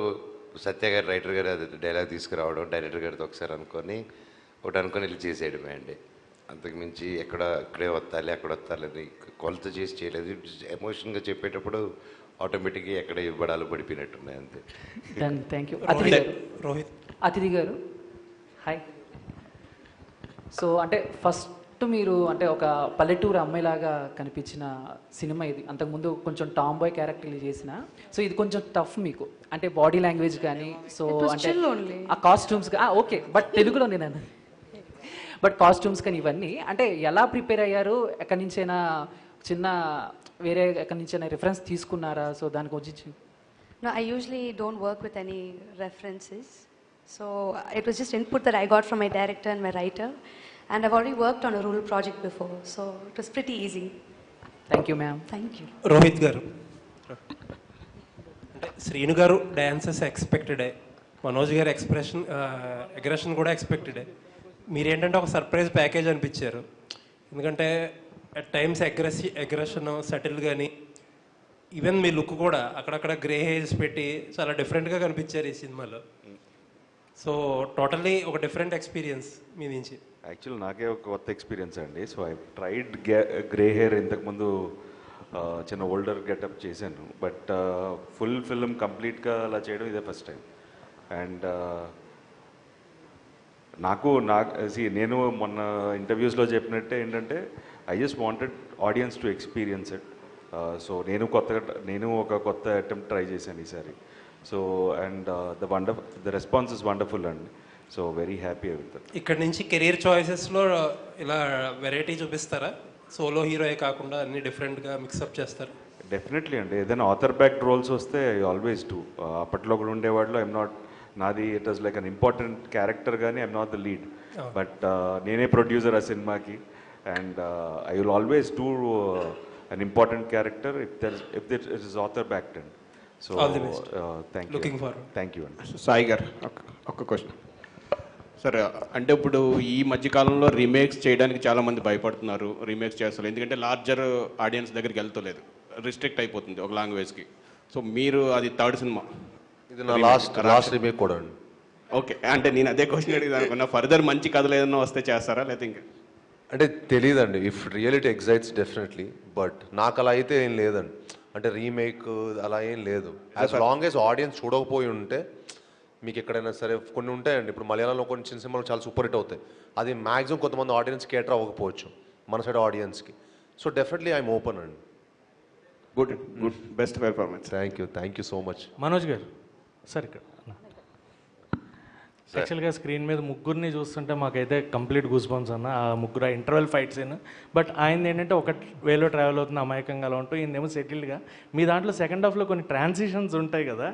సత్య గారు రైటర్ గారు అది డైలాగ్ తీసుకురావడం, డైరెక్టర్ గారితో ఒకసారి అనుకొని వెళ్ళి చేసేయడమే అండి. అంతకుమించి ఇక్కడే వత్తాలి అక్కడ వత్తాలని కొలత చేసి చేయలేదు. ఎమోషన్గా చెప్పేటప్పుడు ఆటోమేటిక్గా ఎక్కడ ఇవ్వడాలు పడిపోయినట్టున్నాయి అంతే. Thank you. రోహిత్ అతిథి గారు హాయ్. సో అంటే ఫస్ట్ మీరు అంటే ఒక పల్లెటూరు అమ్మాయిలాగా కనిపించిన సినిమా ఇది. అంతకుముందు కొంచెం టామ్ బాయ్ క్యారెక్టర్లు చేసిన. సో ఇది కొంచెం టఫ్ మీకు, అంటే బాడీ లాంగ్వేజ్ కానీ, సో అంటే ఆ కాస్ట్యూమ్స్ ఓకే, బట్ తెలుగులో నేను బట్ కాస్ట్యూమ్స్ కానీ ఇవన్నీ అంటే ఎలా ప్రిపేర్ అయ్యారు? ఎక్కడి నుంచైనా ఎక్కడి నుంచైనా రిఫరెన్స్ తీసుకున్నారా? సో దాని గురించి. No, I usually don't work with any references. So it was just input that I got from my director and my writer. And I've already worked on a rural project before. So it was pretty easy. Thank you, ma'am. Thank you. Rohit గారు, అంటే శ్రీను గారు dances ఎక్స్పెక్టెడే, Manoj గారు aggression కూడా ఎక్స్పెక్టెడే. మీరేంటంటే ఒక surprise package అనిపించారు. ఎందుకంటే at times aggression subtle కానీ, ఈవెన్ మీ లుక్ కూడా అక్కడక్కడ గ్రే హెయిర్స్ పెట్టి చాలా డిఫరెంట్గా కనిపించారు ఈ సినిమాలో. సో టోటల్లీ ఒక డిఫరెంట్ ఎక్స్పీరియన్స్ మీ నుంచి. యాక్చువల్ నాకే ఒక కొత్త ఎక్స్పీరియన్స్ అండి. So I tried grey hair ఇంతకుముందు చిన్న ఓల్డర్ గెటప్ చేశాను. బట్ ఫుల్ ఫిల్మ్ కంప్లీట్గా అలా చేయడం ఇదే ఫస్ట్ టైం. అండ్ నేను మొన్న ఇంటర్వ్యూస్లో చెప్పినట్టే ఏంటంటే I just wanted audience to experience it. So నేను ఒక కొత్త అటెంప్ట్ ట్రై చేశాను ఈసారి. So and the response is wonderful అండి. So very happy with that. ఇక్కడ నుంచి కెరీర్ చాయిసెస్లో ఇలా వెరైటీ చూపిస్తారా? సోలో హీరోయే కాకుండా అన్ని డిఫరెంట్గా మిక్సప్ చేస్తారు? డెఫినెట్లీ అండి. ఏదైనా ఆథర్ బ్యాక్ రోల్స్ వస్తే ఆల్వేస్ డూ. అప్పట్లో కూడా ఉండేవాళ్ళు నాది it was like an important character కానీ I'm not the lead. But నేనే ప్రొడ్యూసర్ ఆ సినిమాకి. And I will always do an important character if it is author backed and. So thank you అండి. సాయి గారు ఒక క్వశ్చన్. సరే, అంటే ఇప్పుడు ఈ మధ్యకాలంలో రీమేక్స్ చేయడానికి చాలామంది భయపడుతున్నారు, రీమేక్స్ చేస్తారు. ఎందుకంటే లార్జర్ ఆడియన్స్ దగ్గరికి వెళ్తలేదు, రిస్ట్రిక్ట్ అయిపోతుంది ఒక లాంగ్వేజ్కి. సో మీరు అది థర్డ్ సినిమా, ఇది నా లాస్ట్ రీమేక్ కూడా అండి. ఓకే, అంటే నేను అదే క్వశ్చన్ అడిగింది అనుకున్నా. ఫర్దర్ మంచి కథలు ఏదైనా వస్తే చేస్తారా లేకపోతే ఇంకా? అంటే తెలియదండి. If reality excites definitely, but నాకు అలా అయితే ఏం లేదండి. అంటే రీమేక్ అలా ఏం లేదు. యాజ్ లాంగ్ యాజ్ ఆడియన్స్ చూడకపోయి ఉంటే, మీకు ఎక్కడైనా సరే కొన్ని ఉంటాయండి. ఇప్పుడు మలయాళంలో కొన్ని చిన్న సినిమాలు చాలా సూపర్ హిట్ అవుతాయి. అది మ్యాక్సిమం కొంతమంది ఆడియన్స్ కేటర్ అవ్వకపోవచ్చు మన సైడ్ ఆడియన్స్కి. సో డెఫినెట్లీ ఐఎమ్ ఓపెన్ అండి. Good good, best performance. Thank you so much. Manoj garu sir, ఇక్కడ యాక్చువల్గా స్క్రీన్ మీద ముగ్గురిని చూస్తుంటే మాకైతే కంప్లీట్ గూస్ బంప్స్ అన్న. ఆ ముగ్గురు ఇంటర్వెల్ ఫైట్స్ అయినా, బట్ ఆయన ఏంటంటే ఒక వేలో ట్రావెల్ అవుతుంది, అమాయకంగా అలా ఉంటూ ఈయనేమో సెటిల్డ్గా. మీ దాంట్లో సెకండ్ హాఫ్లో కొన్ని ట్రాన్సిషన్స్ ఉంటాయి కదా,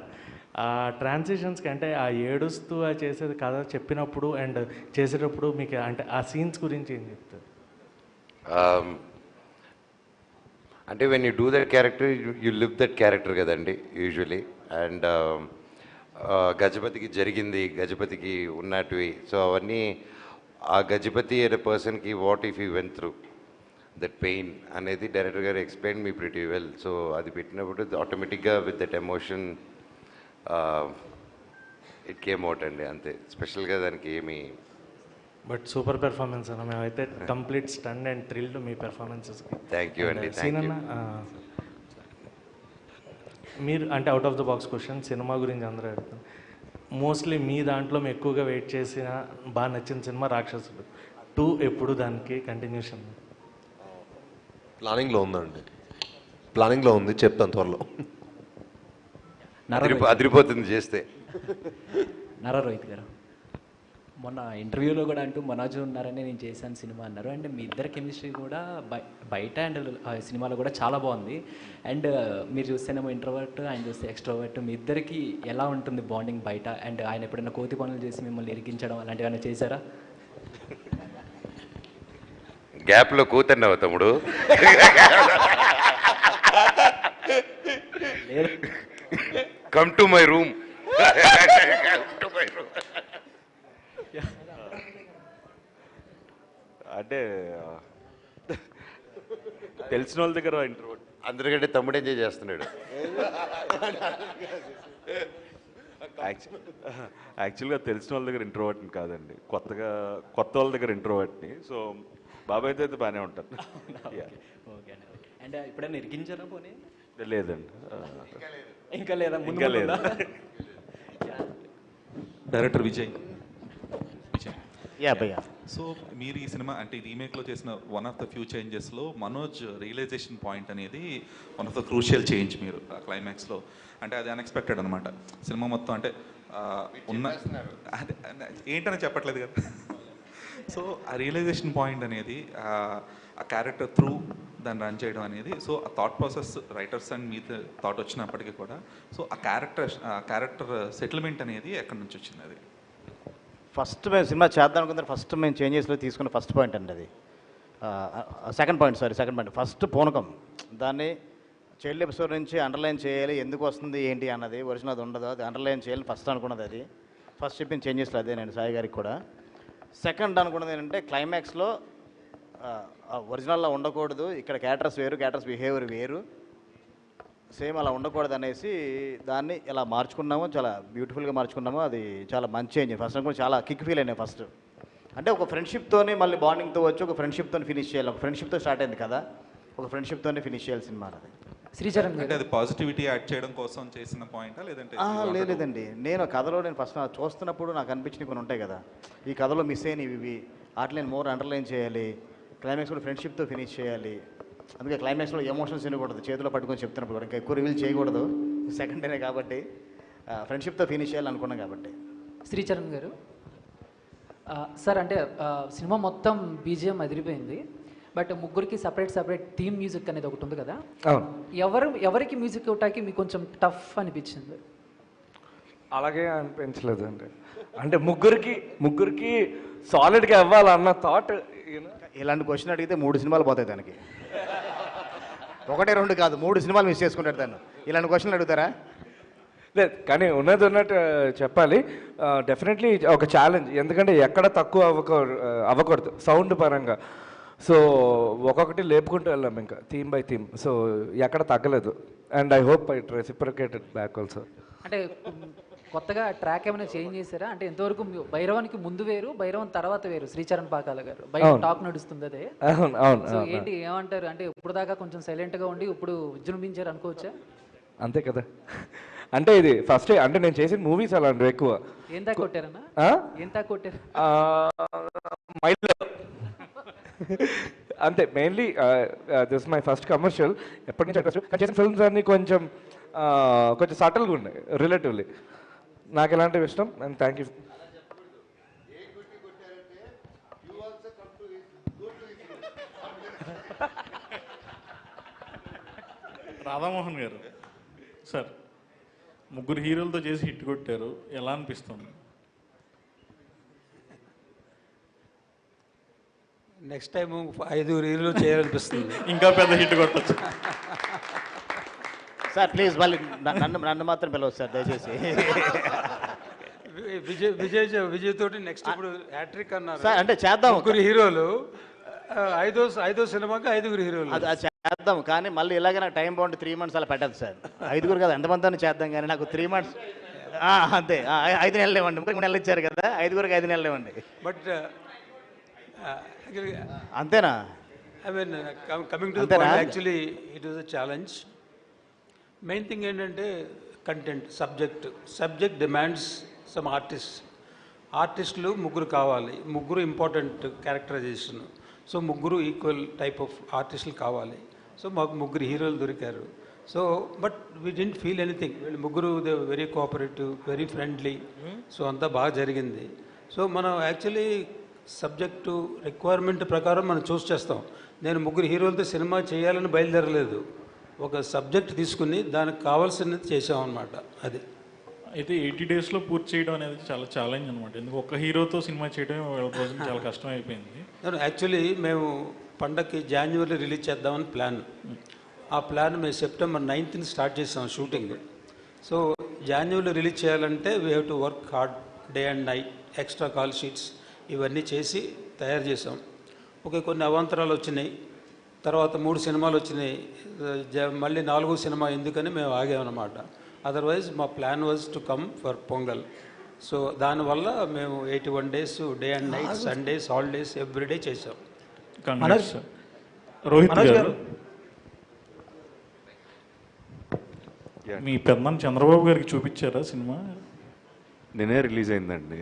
ఆ ట్రాన్సిషన్స్కి అంటే ఆ ఏడుస్తూ ఆ చేసేది కథ చెప్పినప్పుడు అండ్ చేసేటప్పుడు మీకు అంటే ఆ సీన్స్ గురించి ఏం చెప్తారు? అంటే when you do that character you live that character కదండి యూజువలీ. అండ్ గజపతికి జరిగింది, గజపతికి ఉన్నటివి, సో అవన్నీ ఆ గజపతి అనే పర్సన్కి what if you went through that pain అనేది డైరెక్టర్ గారు explain me pretty well. So అది పెట్టినప్పుడు ఆటోమేటిక్గా with that emotion it came out అండి, అంతే. స్పెషల్గా దానికి ఏమి. బట్ సూపర్ పెర్ఫార్మెన్స్ అన్న, మేమైతే కంప్లీట్ స్టన్ అండ్ థ్రిల్డ్ మీ పెర్ఫార్మెన్సెస్కి. థ్యాంక్ యూ అండి. సీన్ అన్న, మీరు అంటే out of the box question, సినిమా గురించి అందరూ అడుగుతాను. మోస్ట్లీ మీ దాంట్లో మేము ఎక్కువగా వెయిట్ చేసిన బాగా నచ్చిన సినిమా రాక్షసుడు 2. ఎప్పుడు దానికి కంటిన్యూషన్? ప్లానింగ్లో ఉందండి, ప్లానింగ్లో ఉంది, చెప్తాను త్వరలో. అదిరిపోతుంది చేస్తే. నారా రోహిత్ గారు, మొన్న ఇంటర్వ్యూలో కూడా అంటూ మనోజ్ ఉన్నారని నేను చేశాను సినిమా అన్నారు. అండ్ మీ ఇద్దరు కెమిస్ట్రీ కూడా బయట అండ్ సినిమాలో కూడా చాలా బాగుంది. అండ్ మీరు చూస్తేనేమో ఇంట్రోవర్ట్, ఆయన చూస్తే ఎక్స్ట్రోవర్ట్, మీ ఇద్దరికి ఎలా ఉంటుంది బాండింగ్ బయట? అండ్ ఆయన ఎప్పుడైనా కోతి పనులు చేసి మిమ్మల్ని ఇరికించడం అలాంటివి ఏమైనా చేశారా? గ్యాప్లో కూతున్నావు తమ్ముడు. Come to my room. అంటే తెలిసిన వాళ్ళ దగ్గర ఇంట్రోవర్ట్, అందరికంటే తమ్ముడు ఎంజాయ్ చేస్తున్నాడు. యాక్చువల్గా తెలిసిన వాళ్ళ దగ్గర ఇంట్రోవర్ట్ని కాదండి, కొత్త వాళ్ళ దగ్గర ఇంట్రోవర్ట్ని. సో బాబాయ్ అయితే బాగానే ఉంటాను. ఓకే అండ్ ఎప్పుడైనా ఇరికించారా పోనీ? లేదండి, ఇంకా లేదా? ఇంకా లేదా. డైరెక్టర్ విజయ్. సో మీరు ఈ సినిమా అంటే రీమేక్లో చేసిన వన్ ఆఫ్ ద ఫ్యూ చేంజెస్లో మనోజ్ రియలైజేషన్ పాయింట్ అనేది one of the crucial change మీరు క్లైమాక్స్లో. అంటే అది అన్ఎక్స్పెక్టెడ్ అనమాట. సినిమా మొత్తం అంటే ఉన్న అదే ఏంటని చెప్పట్లేదు కదా. సో ఆ రియలైజేషన్ పాయింట్ అనేది ఆ క్యారెక్టర్ త్రూ దాన్ని రన్ చేయడం అనేది, సో ఆ thought process writers and me thought వచ్చినప్పటికీ కూడా, సో ఆ క్యారెక్టర్ సెటిల్మెంట్ అనేది ఎక్కడి నుంచి వచ్చింది? అది ఫస్ట్ మేము సినిమా చేద్దాం అనుకుంటే ఫస్ట్ మేము చేంజెస్లో తీసుకున్న ఫస్ట్ పాయింట్ అండి అది. సెకండ్ పాయింట్ ఫస్ట్ పూనకం. దాన్ని చైల్డ్ ఎపిసోడ్ నుంచి అండర్లైన్ చేయాలి, ఎందుకు వస్తుంది ఏంటి అన్నది ఒరిజినల్ అది ఉండదు, అది అండర్లైన్ చేయాలి ఫస్ట్ అనుకున్నది. అది ఫస్ట్ చెప్పిన చేంజెస్లో అదే నేను సాయి గారికి కూడా. సెకండ్ అనుకున్నది ఏంటంటే క్లైమాక్స్లో ఒరిజినల్లో ఉండకూడదు, ఇక్కడ క్యారెక్టర్స్ వేరు, క్యారెక్టర్స్ బిహేవియర్ వేరు, సేమ్ అలా ఉండకూడదు అనేసి దాన్ని ఇలా మార్చుకున్నాము, చాలా బ్యూటిఫుల్గా మార్చుకున్నాము. అది చాలా మంచి చేంజ్. ఫస్ట్ అనుకుని చాలా కిక్ ఫీల్ అయినాయి. ఫస్ట్ అంటే ఒక ఫ్రెండ్షిప్తోనే మళ్ళీ బాండింగ్తో వచ్చి ఒక ఫ్రెండ్షిప్తో ఫినిష్ చేయాలి. ఒక ఫ్రెండ్షిప్తో స్టార్ట్ అయింది కదా, ఒక ఫ్రెండ్షిప్తోనే ఫినిష్ చేయాలి సినిమా. అది శ్రీచరణ్ అంటే అది పాజిటివిటీ యాడ్ చేయడం కోసం చేసిన పాయింటా లేదంటే? లేదండి, నేను కథలో నేను ఫస్ట్ చూస్తున్నప్పుడు నాకు అనిపించినవి కొన్ని ఉంటాయి కదా, ఈ కథలో మిస్ అయినవి ఇవి, వాటిని మోర్ అండర్లైన్ చేయాలి, క్లైమాక్స్ కూడా ఫ్రెండ్షిప్తో ఫినిష్ చేయాలి. అందుకే క్లైమాక్స్లో ఎమోషన్స్ వినకూడదు, చేతిలో పట్టుకొని చెప్తున్నప్పుడు కూడా ఇంకా ఎక్కువ రివీల్ చేయకూడదు, సెకండ్ డేనే కాబట్టి ఫ్రెండ్షిప్తో ఫినిష్ చేయాలి అనుకున్నాం కాబట్టి. శ్రీచరణ్ గారు సార్, అంటే సినిమా మొత్తం బీజిఎం అదిరిపోయింది, బట్ ముగ్గురికి సపరేట్ థీమ్ మ్యూజిక్ అనేది ఒకటి ఉంది కదా, ఎవరికి మ్యూజిక్ ఇవ్వటానికి మీకు కొంచెం టఫ్ అనిపించింది? అలాగే అనిపించలేదు అండి, అంటే ముగ్గురికి సాలిడ్గా ఇవ్వాలన్న థాట్. ఇలాంటి క్వశ్చన్ అడిగితే 3 సినిమాలు పోతాయి దానికి, 1, 2 కాదు 3 సినిమాలు మిస్ చేసుకుంటాడు తను. ఇలాంటి క్వశ్చన్లు అడుగుతారా? లేదు కానీ ఉన్నది ఉన్నట్టు చెప్పాలి. డెఫినెట్లీ ఒక ఛాలెంజ్, ఎందుకంటే ఎక్కడ తక్కువ అవ్వకూడదు సౌండ్ పరంగా. సో ఒక్కొక్కటి లేపుకుంటూ వెళ్ళాం ఇంకా థీమ్ బై థీమ్. సో ఎక్కడ తగ్గలేదు. And I hope it reciprocated back also. అంటే కొత్తగా ట్రాక్ ఏమైనా చేంజ్ చేశారా? అంటే ఎంతవరకు భైరవానికి ముందు వేరు, భైరవం తర్వాత వేరు, శ్రీచరణ్ పాకాల గారు బయట టాక్ నడుస్తుంది అదే. అవును. సో ఏంటి ఏమంటారు? అంటే ఇప్పుడు దాకా కొంచెం సైలెంట్గా ఉండి ఇప్పుడు విజృంభించారు అనుకోవచ్చా? అంతే కదా. అంటే ఇది ఫస్ట్ అంటే నేను చేసిన మూవీస్ అలాంటివి ఎక్కువ. ఏం తా కొట్టారన్నా? ఏం తా కొట్టారు? మైల్లో అంతే. Mainly this my first commercial. ఎప్పటి నుంచి చేసిన ఫిల్మ్స్ అన్నీ కొంచెం సటిల్గా ఉన్నాయి రిలేటివ్లీ. నాకు ఎలాంటివి ఇష్టం. And thank you. రాధామోహన్ గారు సార్, ముగ్గురు హీరోలతో చేసి హిట్ కొట్టారు, ఎలా అనిపిస్తుంది? నెక్స్ట్ టైం 5 హీరోలు చేయాలనిపిస్తుంది. ఇంకా పెద్ద హిట్ కొట్టచ్చు సార్. ప్లీజ్ మళ్ళీ నన్ను మాత్రం పిలవచ్చు సార్ దయచేసి. విజయ్ తోటి నెక్స్ట్ ఇప్పుడు హ్యాట్రిక్ అన్నారు సార్. అంటే చేద్దాం, 3 హీరోలు, ఐదో సినిమాకి 5 హీరోలు. అది చేద్దాం, కానీ మళ్ళీ ఇలాగే నాకు టైం బాగుంటే 3 months అలా పెట్టదు సార్. 5 కాదు, ఎంతమంది చేద్దాం, కానీ నాకు 3 months అంతే. 5 నెలలు ఇవ్వండి, 3 నెలలు ఇచ్చారు కదా, 5 5 నెలలు ఇవ్వండి. బట్ అంతేనా? I mean coming to the point, actually it was a challenge. Main thing ఏంటంటే కంటెంట్, సబ్జెక్ట్ డిమాండ్స్ సమ్ ఆర్టిస్టులు 3 కావాలి, 3 important characterization. So 3 equal type of ఆర్టిస్టులు కావాలి. సో మాకు 3 హీరోలు దొరికారు. So but we didn't feel anything. వీళ్ళు 3 they very cooperative, very friendly. So అంతా బాగా జరిగింది. సో మనం యాక్చువల్లీ సబ్జెక్టు రిక్వైర్మెంట్ ప్రకారం మనం చూస్ చేస్తాం. నేను 3 హీరోలతో సినిమా చేయాలని బయలుదేరలేదు, ఒక సబ్జెక్ట్ తీసుకుని దానికి కావాల్సినది చేసామన్నమాట. అది అయితే 80 daysలో పూర్తి చేయడం అనేది చాలా ఛాలెంజ్ అనమాట. ఎందుకు ఒక హీరోతో సినిమా చేయడం రోజు చాలా కష్టం అయిపోయింది. యాక్చువల్లీ మేము పండగకి జాన్యువరి రిలీజ్ చేద్దామని ప్లాన్. ఆ ప్లాన్ మేము September 9th స్టార్ట్ చేసాం షూటింగ్. సో జాన్యువరిలో రిలీజ్ చేయాలంటే we have to work hard day and night, extra call sheets ఇవన్నీ చేసి తయారు చేసాం. ఓకే, కొన్ని అవాంతరాలు వచ్చినాయి. తర్వాత 3 సినిమాలు వచ్చినాయి. మళ్ళీ 4వ సినిమా ఎందుకని మేము ఆగామన్నమాట. అదర్వైజ్ మా plan was to come for pongal. So దానివల్ల మేము 81 days day and night, Sundays, holidays everyday చేసాం. రోహిత్ గారు, మీ పెద్దమ్మ చంద్రబాబు గారికి చూపించారా సినిమా? నేనే రిలీజ్ అయిందండి.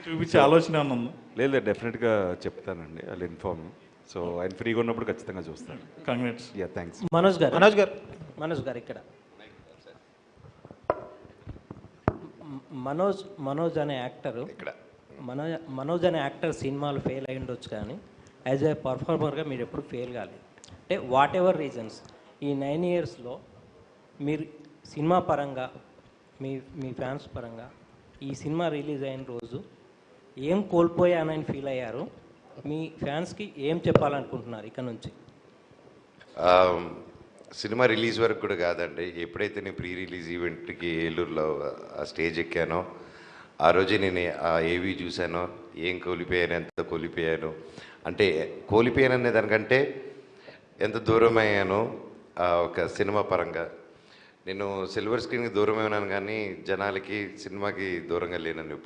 చూపించే ఆలోచన ఉందా? లేదు, డెఫినెట్గా చెప్తానండి, వాళ్ళు ఇన్ఫార్మ్. సో ఆయన ఫ్రీగా ఉన్నప్పుడు ఖచ్చితంగా చూస్తాను. కంగ్రాట్స్. Yeah, thanks. మనోజ్ గారు ఇక్కడ మనోజ్ అనే యాక్టరు మనోజ్ అనే యాక్టర్ సినిమాలు ఫెయిల్ అయి ఉండొచ్చు, కానీ యాజ్ ఏ పర్ఫార్మర్గా మీరు ఎప్పుడు ఫెయిల్ కాలేదు. అంటే వాట్ ఎవర్ రీజన్స్, ఈ 9 yearsలో మీరు సినిమా పరంగా, మీ ఫ్యాన్స్ పరంగా ఈ సినిమా రిలీజ్ అయిన రోజు ఏం కోల్పోయానని ఫీల్ అయ్యారు? మీ ఫ్యాన్స్కి ఏం చెప్పాలనుకుంటున్నారు ఇక్కడ నుంచి? సినిమా రిలీజ్ వరకు కూడా కాదండి, ఎప్పుడైతే నేను ప్రీ రిలీజ్ ఈవెంట్కి ఏలూరులో ఆ స్టేజ్ ఎక్కానో ఆ రోజే నేను ఆ ఏవి చూశానో, ఏం కోల్పోయాను, ఎంత కోల్పోయాను, అంటే కోల్పోయాను అనే దానికంటే ఎంత దూరం అయ్యానో ఒక సినిమా పరంగా. నేను సిల్వర్ స్క్రీన్కి దూరమే ఉన్నాను, కానీ జనాలకి సినిమాకి దూరంగా లేనని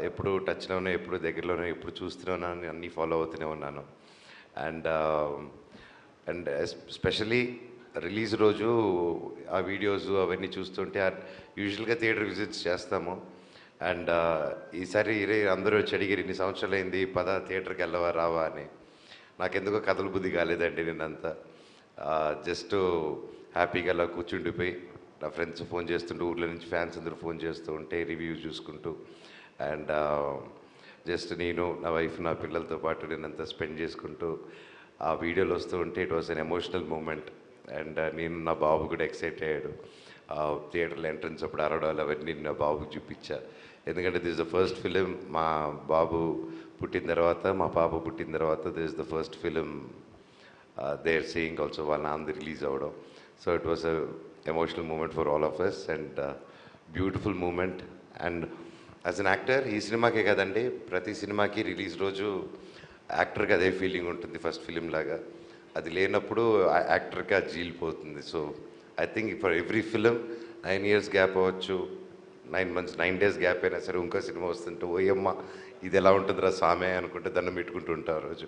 ఎప్పుడు టచ్లోనే, ఎప్పుడు దగ్గరలోనే, ఎప్పుడు చూస్తూనే ఉన్నాను, అన్నీ ఫాలో అవుతూనే ఉన్నాను. అండ్ స్పెషలీ రిలీజ్ రోజు ఆ వీడియోస్ అవన్నీ చూస్తుంటే, యూజువల్గా థియేటర్ విజిట్స్ చేస్తాము. అండ్ ఈసారి అందరూ వచ్చి అడిగారు, ఇన్ని సంవత్సరాలు అయింది, థియేటర్కి వెళ్ళవా రావా అని. నాకెందుకో కథల బుద్ధి కాలేదండి. నేనంతా జస్ట్ హ్యాపీగా అలా కూర్చుండిపోయి నా ఫ్రెండ్స్ ఫోన్ చేస్తుంటూ, ఊళ్ళో నుంచి ఫ్యాన్స్ అందరూ ఫోన్ చేస్తూ ఉంటే రివ్యూస్ చూసుకుంటూ, అండ్ జస్ట్ నేను, నా వైఫ్, నా పిల్లలతో పాటు నేనంతా స్పెండ్ చేసుకుంటూ ఆ వీడియోలు వస్తూ ఉంటే it was an emotional moment. And నేను, నా బాబు కూడా ఎక్సైట్ అయ్యాడు. థియేటర్లో ఎంట్రన్స్ అప్పుడు అరవడాలు అవన్నీ నా బాబుకి చూపించా. ఎందుకంటే దిస్ ద ఫస్ట్ ఫిలిం మా బాబు పుట్టిన తర్వాత, మా పాప పుట్టిన తర్వాత this the first film they are seeing also, వాళ్ళ నాన్నది రిలీజ్ అవ్వడం. So it was emotional moment for all of us and beautiful moment. And as an actor ఈ సినిమాకే కదండి, ప్రతి సినిమాకి రిలీజ్ రోజు యాక్టర్కి అదే ఫీలింగ్ ఉంటుంది, ఫస్ట్ ఫిలిం లాగా. అది లేనప్పుడు యాక్టర్కి అది జీలిపోతుంది. So I think for every film 9 years gap అవ్వచ్చు, 9 months 9 days గ్యాప్ అయినా సరే ఇంకో సినిమా వస్తుంటే ఓయమ్మ ఇది ఎలా ఉంటుందిరా సామే అనుకుంటే దండం పెట్టుకుంటూ ఉంటాం రోజు.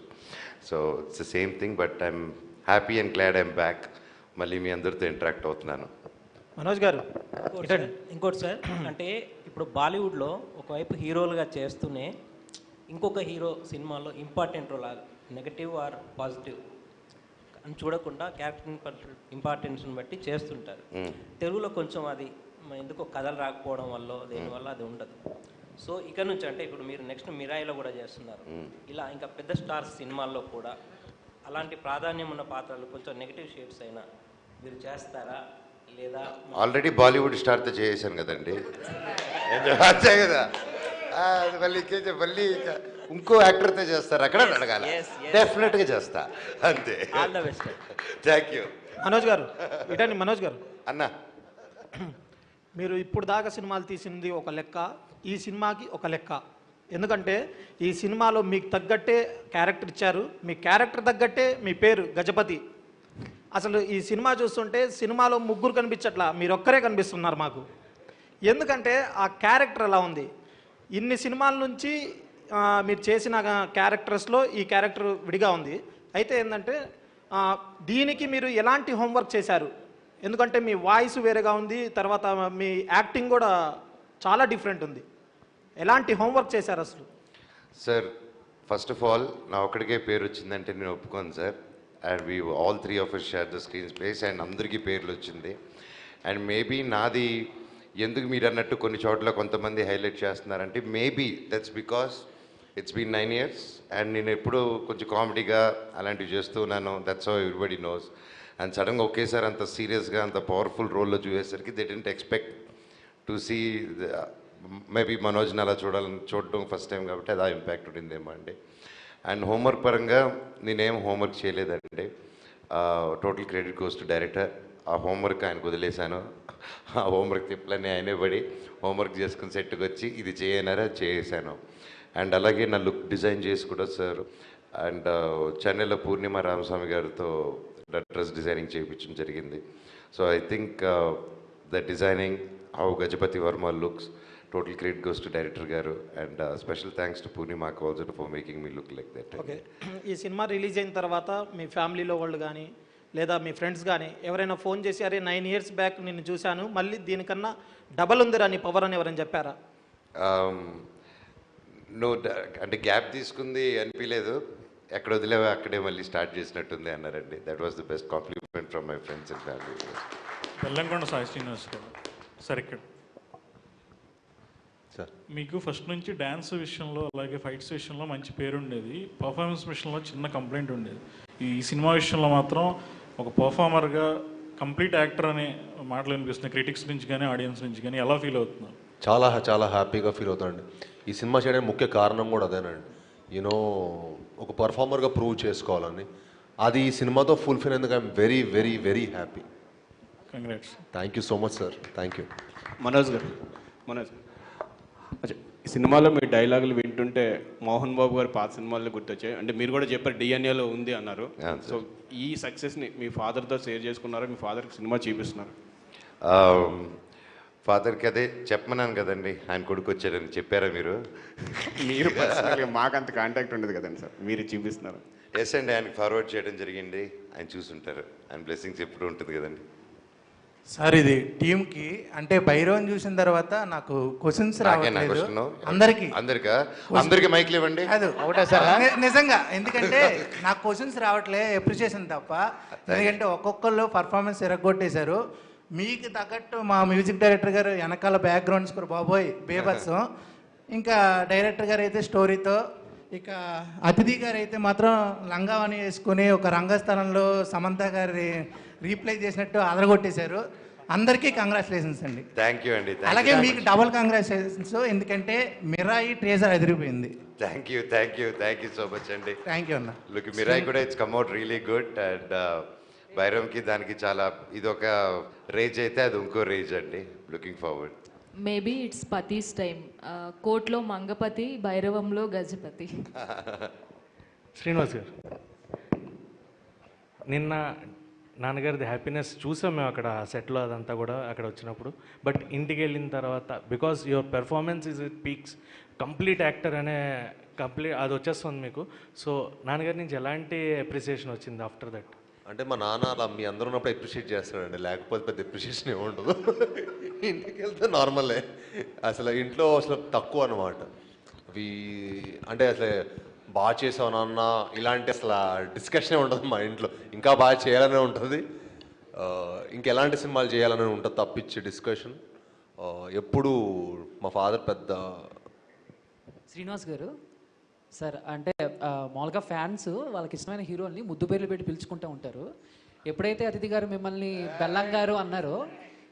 So it's the same thing, but I'm happy and glad I'm back. మళ్ళీ మీ అందరితో ఇంటరాక్ట్ అవుతున్నాను. మనోజ్ గారు ఇంకోటి సార్, అంటే ఇప్పుడు బాలీవుడ్లో ఒకవైపు హీరోలుగా చేస్తూనే ఇంకొక హీరో సినిమాలో important role, negative or positive అని చూడకుండా క్యారెక్టర్ ఇంపార్టెన్స్ని బట్టి చేస్తుంటారు. తెలుగులో కొంచెం అది ఎందుకో కథలు రాకపోవడం వల్ల దేనివల్ల అది ఉండదు. సో ఇక్కడ నుంచి అంటే ఇప్పుడు మీరు నెక్స్ట్ మిరాయిలో కూడా చేస్తున్నారు, ఇలా ఇంకా పెద్ద స్టార్స్ సినిమాల్లో కూడా అలాంటి ప్రాధాన్యం ఉన్న పాత్రలు కొంచెం నెగిటివ్ షేడ్స్ అయినా మీరు చేస్తారా లేదా? ఆల్రెడీ బాలీవుడ్ స్టార్తో చేసాను కదండి, అంతే కదా. మళ్ళీ ఇంకో యాక్టర్తో చేస్తారు అక్కడ అడగాలి, డెఫినెట్గా చేస్తా, అంతే. Thank you. మనోజ్ గారు ఇటండి. మనోజ్ గారు అన్నా, మీరు ఇప్పుడు దాకా సినిమాలు తీసింది ఒక లెక్క, ఈ సినిమాకి ఒక లెక్క. ఎందుకంటే ఈ సినిమాలో మీకు తగ్గట్టే క్యారెక్టర్ ఇచ్చారు, మీ క్యారెక్టర్ తగ్గట్టే మీ పేరు గజపతి. అసలు ఈ సినిమా చూస్తుంటే సినిమాలో ముగ్గురు కనిపించట్లా, మీరు ఒక్కరే కనిపిస్తున్నారు మాకు. ఎందుకంటే ఆ క్యారెక్టర్ ఎలా ఉంది, ఇన్ని సినిమాల నుంచి మీరు చేసిన క్యారెక్టర్స్లో ఈ క్యారెక్టర్ విడిగా ఉంది. అయితే ఏంటంటే దీనికి మీరు ఎలాంటి హోంవర్క్ చేశారు? ఎందుకంటే మీ వాయిస్ వేరేగా ఉంది, తర్వాత మీ యాక్టింగ్ కూడా చాలా డిఫరెంట్ ఉంది. ఎలాంటి హోంవర్క్ చేశారు అసలు? సార్ ఫస్ట్ ఆఫ్ ఆల్ నా ఒక్కడికే పేరు వచ్చిందంటే నేను ఒప్పుకోను sir. And we all 3 of us share the screen space and అందరికీ పేర్లు వచ్చింది. అండ్ మేబీ నాది ఎందుకు మీరు అన్నట్టు కొన్ని చోట్ల కొంతమంది హైలైట్ చేస్తున్నారంటే maybe that's because it's been 9 years and నేను ఎప్పుడూ కొంచెం కామెడీగా అలాంటివి చేస్తూ ఉన్నాను. That's how everybody knows. And సడన్గా ఒకేసారి అంత సీరియస్గా అంత పవర్ఫుల్ రోల్లో చూసేసరికి they didn't expect to see. Maybe మనోజ్ని అలా చూడడం ఫస్ట్ టైం కాబట్టి అది ఇంపాక్ట్ ఉండిందేమో అండి. అండ్ హోంవర్క్ పరంగా నేనేం హోంవర్క్ చేయలేదండి. Total credit goes to director. ఆ హోంవర్క్ ఆయనకు వదిలేశాను. ఆ హోంవర్క్ తిప్పలన్నీ ఆయనే పడి హోంవర్క్ చేసుకుని సెట్కి వచ్చి ఇది చేయనారా చేసాను. అండ్ అలాగే నా లుక్ డిజైన్ చేసి కూడా సార్ అండ్ చెన్నైలో పూర్ణిమ రామస్వామి గారితో డ్రెస్ డిజైనింగ్ చేయించడం జరిగింది. So I think the designing how Gajapathi Varma looks total credit goes to director గారు. And special thanks to Purnima also for making me look like that. Okay, ఈ సినిమా రిలీజ్ అయిన తర్వాత మీ ఫ్యామిలీలో వాళ్ళు కానీ లేదా మీ ఫ్రెండ్స్ కానీ ఎవరైనా ఫోన్ చేసి అరే 9 years బ్యాక్ నిన్ను చూశాను, మళ్ళీ దీనికన్నా డబల్ ఉందిరా నీ పవర్ అని ఎవరైనా చెప్పారా? నువ్వు అంటే గ్యాప్ తీసుకుంది అనిపించలేదు, ఎక్కడ వదిలేవా అక్కడే మళ్ళీ స్టార్ట్ చేసినట్టుంది అన్నారండి. That was the best compliment from my friends and family. Bellamkonda Sai Srinivas గారు సార్, ఇక్కడ మీకు ఫస్ట్ నుంచి డ్యాన్స్ విషయంలో అలాగే ఫైట్స్ విషయంలో మంచి పేరు ఉండేది, పర్ఫార్మెన్స్ విషయంలో చిన్న కంప్లైంట్ ఉండేది. ఈ సినిమా విషయంలో మాత్రం ఒక పర్ఫార్మర్గా కంప్లీట్ యాక్టర్ అనే మాటలు వినిపిస్తున్నాయి క్రిటిక్స్ నుంచి కానీ ఆడియన్స్ నుంచి కానీ. ఎలా ఫీల్ అవుతున్నారు? చాలా చాలా హ్యాపీగా ఫీల్ అవుతానండి. ఈ సినిమా చేయడానికి ముఖ్య కారణం కూడా అదేనండి. యూనో ఒక పర్ఫార్మర్గా ప్రూవ్ చేసుకోవాలని, అది ఈ సినిమాతో ఫుల్ఫిల్ అయ్యేందుకు I'm very very very happy. Congrats. Thank you so much sir. Thank you. Manoj గారు, మనోజ్ ఈ సినిమాలో మీ డైలాగులు వింటుంటే మోహన్ బాబు గారు పాత సినిమాల్లో గుర్తొచ్చాయి. అంటే మీరు కూడా చెప్పారు డిఎన్ఏలో ఉంది అన్నారు. సో ఈ సక్సెస్ని మీ ఫాదర్తో షేర్ చేసుకున్నారు, మీ ఫాదర్కి సినిమా చూపిస్తున్నారు. ఫాదర్కి అదే చెప్పమన్నాను కదండి, ఆయన కొడుకు వచ్చాడని చెప్పారా మీరు? మీరు పర్సనల్గా మాకు అంత కాంటాక్ట్ ఉండదు కదండి సార్, మీరు చూపిస్తున్నారు. ఎస్ అండి, ఆయనకి ఫార్వర్డ్ చేయడం జరిగింది, ఆయన చూసుంటారు. ఆయన బ్లెస్సింగ్స్ ఎప్పుడు ఉంటుంది కదండి. సార్ ఇది టీంకి అంటే భైరవన్ చూసిన తర్వాత నాకు క్వశ్చన్స్ రావట్లేదు. అందరికి మైక్లు ఇవ్వండి. ఒకటే సార్ నిజంగా, ఎందుకంటే నాకు క్వశ్చన్స్ రావట్లే, అప్రిషియేషన్ తప్ప. ఎందుకంటే ఒక్కొక్కళ్ళు పర్ఫార్మెన్స్ ఎరగొట్టేశారు. మీకు తగ్గట్టు మా మ్యూజిక్ డైరెక్టర్ గారు వెనకాల బ్యాక్గ్రౌండ్ స్కోర్ బాబోయ్ బేబత్సం. ఇంకా డైరెక్టర్ గారు అయితే స్టోరీతో, ఇక అతిథి గారు అయితే మాత్రం లంగావని వేసుకుని ఒక రంగస్థలంలో సమంత గారి రీప్లై చేసినట్టు అదరగొట్టేశారు. అందరికీ కంగ్రాచులేషన్స్ అండి. థ్యాంక్ యూ అండి. అలాగే మీకు డబుల్ కంగ్రాచులేషన్స్, ఎందుకంటే మిరాయి ట్రేజర్ అదిరిపోయింది. థ్యాంక్ యూ సో మచ్ అండి. థ్యాంక్ యూ అన్న. లుక్ మిరాయి కూడా it's come out really good. And భైరవంకి దానికి చాలా ఇదొక రేంజ్ అయితే అది ఇంకో రేంజ్ అండి. Looking forward. మేబీ ఇట్స్ పతీస్ టైం. కోట్లో మంగపతి, భైరవంలో గజపతి. శ్రీనివాస్ గారు, నిన్న నాన్నగారిది హ్యాపీనెస్ చూసాం మేము అక్కడ సెట్లో, అదంతా కూడా అక్కడ వచ్చినప్పుడు. బట్ ఇంటికి వెళ్ళిన తర్వాత because your performance is it peaks, complete actor అనే అది వచ్చేస్తుంది మీకు. సో నాన్నగారి నుంచి ఎలాంటి అప్రిసియేషన్ వచ్చింది ఆఫ్టర్ దట్? అంటే మా నాన్న అలా మీ అందరూ ఉన్నప్పుడు అప్రిషియేట్ చేస్తాడండి, లేకపోతే పెద్ద అప్రిషియేషన్ ఏమి ఉండదు. ఇంటికి వెళ్తే నార్మలే, అసలు ఇంట్లో అసలు తక్కువ అనమాట. అంటే అసలు బాగా చేసావు నాన్న ఇలాంటి అసలు డిస్కషనే ఉంటుంది మా ఇంట్లో. ఇంకా బాగా చేయాలనే ఉంటుంది, ఇంకెలాంటి సినిమాలు చేయాలని ఉంటుంది తప్పించి డిస్కషన్. ఎప్పుడు మా ఫాదర్ పెద్ద. శ్రీనివాస్ గారు సార్, అంటే మామూలుగా ఫ్యాన్స్ వాళ్ళకి ఇష్టమైన హీరోని ముద్దు పేర్లు పెట్టి పిలుచుకుంటూ ఉంటారు. ఎప్పుడైతే అతిథి గారు మిమ్మల్ని బెల్లం గారు అన్నారో,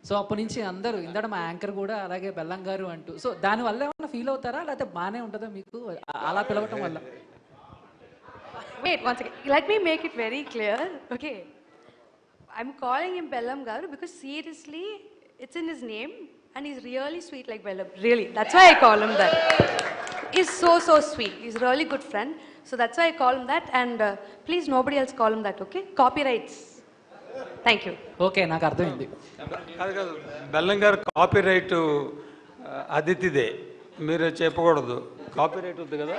సో అప్పటి నుంచి అందరూ ఇందాక మా యాంకర్ కూడా అలాగే బెల్లం గారు అంటూ, సో దానివల్ల ఏమన్నా ఫీల్ అవుతారా, లేకపోతే బాగానే ఉంటుందా మీకు అలా పిలవటం వల్ల? Wait, once again, let me make it very clear. Okay, I'm calling him Bellam Garu because seriously, it's in his name and he's really sweet like Bellam. Really, that's why I call him that. He's so sweet. He's a really good friend. So that's why I call him that. And please, nobody else call him that, okay? Copyrights. Thank you. Okay, నాకు అర్థమైంది. కాదు, బెల్లం గారు copyright అదితిదే, మీరు చెప్పకూడదు. Copyright ఉంది కదా,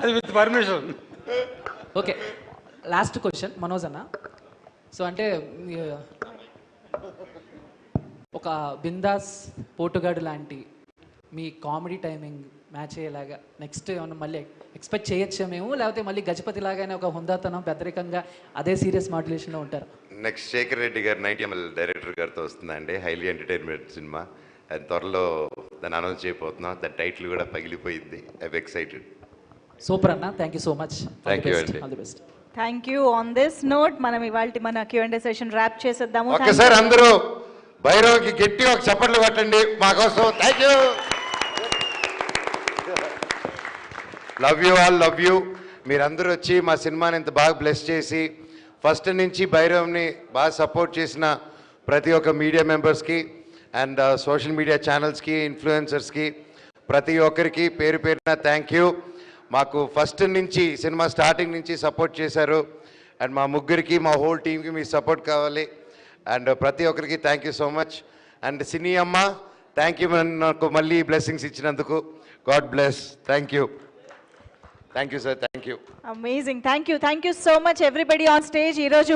అది with permission. Okay, last question Manoj అన్న. సో అంటే ఒక బిందాస్, పోటుగాడు లాంటి మీ కామెడీ టైమింగ్ మ్యాచ్ అయ్యేలాగా నెక్స్ట్ ఏమన్నా మళ్ళీ ఎక్స్పెక్ట్ చేయొచ్చా మేము, లేకపోతే మళ్ళీ గజపతి లాగానే ఒక హుందాతనం పెద్దరికంగా అదే సీరియస్ మాడ్యులేషన్లో ఉంటారు? నెక్స్ట్ శేఖర్ రెడ్డి గారు 90ml డైరెక్టర్ గారితో వస్తుందండి, హైలీ ఎంటర్టైన్మెంట్ సినిమా. అది త్వరలో దాన్ని అనౌన్స్ చేయబోతున్నాం. దాని టైటిల్ కూడా పగిలిపోయింది. I'm excited. సూపర్ అన్న, thank you so much. Thank you అండి. All the best. Thank you. On this note మనం ఇవాళ మన Q&A సెషన్ ర్యాప్ చేసేద్దాము. ఒక్కసారి అందరూ భైరవ్కి గట్టి ఒక చప్పట్లు కొట్టండి మా కోసం. Thank you. Love you all, love you. మీరందరూ వచ్చి మా సినిమాని ఇంత బాగా బ్లెస్ చేసి ఫస్ట్ నుంచి భైరవ్ని బాగా సపోర్ట్ చేసిన ప్రతి ఒక్క మీడియా మెంబర్స్కి అండ్ సోషల్ మీడియా ఛానల్స్కి, ఇన్ఫ్లుయెన్సర్స్కి, ప్రతి ఒక్కరికి పేరు పేరున థ్యాంక్ యూ. మాకు ఫస్ట్ నుంచి సినిమా స్టార్టింగ్ నుంచి సపోర్ట్ చేశారు. అండ్ మా ముగ్గురికి, మా హోల్ టీమ్కి మీ సపోర్ట్ కావాలి. అండ్ ప్రతి ఒక్కరికి thank you so much. And సినీ అమ్మ, థ్యాంక్ యూ నాకు మళ్ళీ బ్లెస్సింగ్స్ ఇచ్చినందుకు. God bless. Thank you. Thank you sir. Thank you. Amazing. Thank you so much everybody on stage. ఈరోజు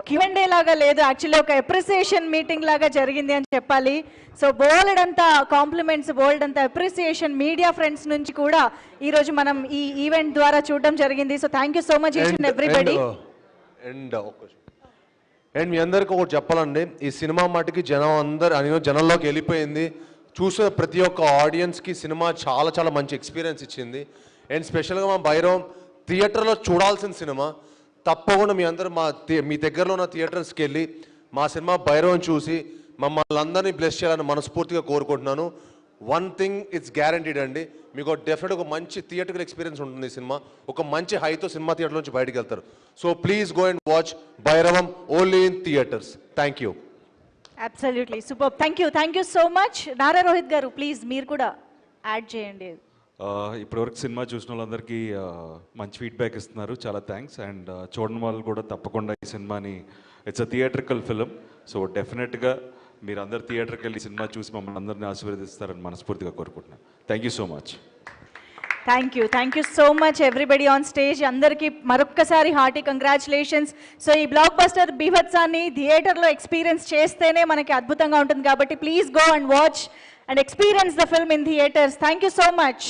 Q&A లాగా లేదు, యాక్చువల్లీ ఒక అప్రిసియేషన్ మీటింగ్ లాగా జరిగింది అని చెప్పాలి. సో బోల్డ్ అంతా కాంప్లిమెంట్స్, బోల్డ్ అంతా అప్రిసియేషన్ మీడియా ఫ్రెండ్స్ నుంచి కూడా ఈరోజు మనం ఈ ఈవెంట్ ద్వారా చూడడం జరిగింది. So thank you so much each and everybody. And మీ అందరికీ ఒకటి చెప్పాలండి, ఈ సినిమా మటుకి జనంలోకి వెళ్ళిపోయింది. చూసిన ప్రతి ఒక్క ఆడియన్స్కి సినిమా చాలా చాలా మంచి ఎక్స్పీరియన్స్ ఇచ్చింది. అండ్ స్పెషల్గా మా భైరవం థియేటర్లో చూడాల్సిన సినిమా. తప్పకుండా మీ అందరూ మీ దగ్గరలో ఉన్న థియేటర్స్కి వెళ్ళి మా సినిమా భైరవం చూసి మమ్మల్ని అందరినీ బ్లెస్ చేయాలని మనస్ఫూర్తిగా కోరుకుంటున్నాను. వన్ థింగ్ ఇట్స్ గ్యారంటీడ్ అండి, మీకు డెఫినెట్ ఒక మంచి థియేటర్ ఎక్స్పీరియన్స్ ఉంటుంది. ఈ సినిమా ఒక మంచి హైతో సినిమా థియేటర్ నుంచి బయటకు వెళ్తారు. So please go and watch Bhairavam only in theatres. Thank you. Absolutely super. Thank you so much. Nara Rohit garu please మీరు కూడా యాడ్ చేయండి. ఇప్పటివరకు సినిమా చూసిన వాళ్ళందరికీ మంచి ఫీడ్బ్యాక్ ఇస్తున్నారు, చాలా థ్యాంక్స్. అండ్ చూడని వాళ్ళు కూడా తప్పకుండా ఈ సినిమాని, it's a theatrical film, so డెఫినెట్గా మీరు అందరు థియేటర్కి వెళ్ళి సినిమా చూసి మమ్మల్ని అందరినీ ఆశీర్వదిస్తారని మనస్ఫూర్తిగా కోరుకుంటున్నాను. Thank you so much. Thank you so much everybody on stage. అందరికీ మరొక్కసారి హార్టీ కంగ్రాచులేషన్స్. సో ఈ బ్లాక్ బస్టర్ బీభత్సాన్ని థియేటర్లో ఎక్స్పీరియన్స్ చేస్తేనే మనకి అద్భుతంగా ఉంటుంది కాబట్టి please go and watch and experience the film in theaters. Thank you so much.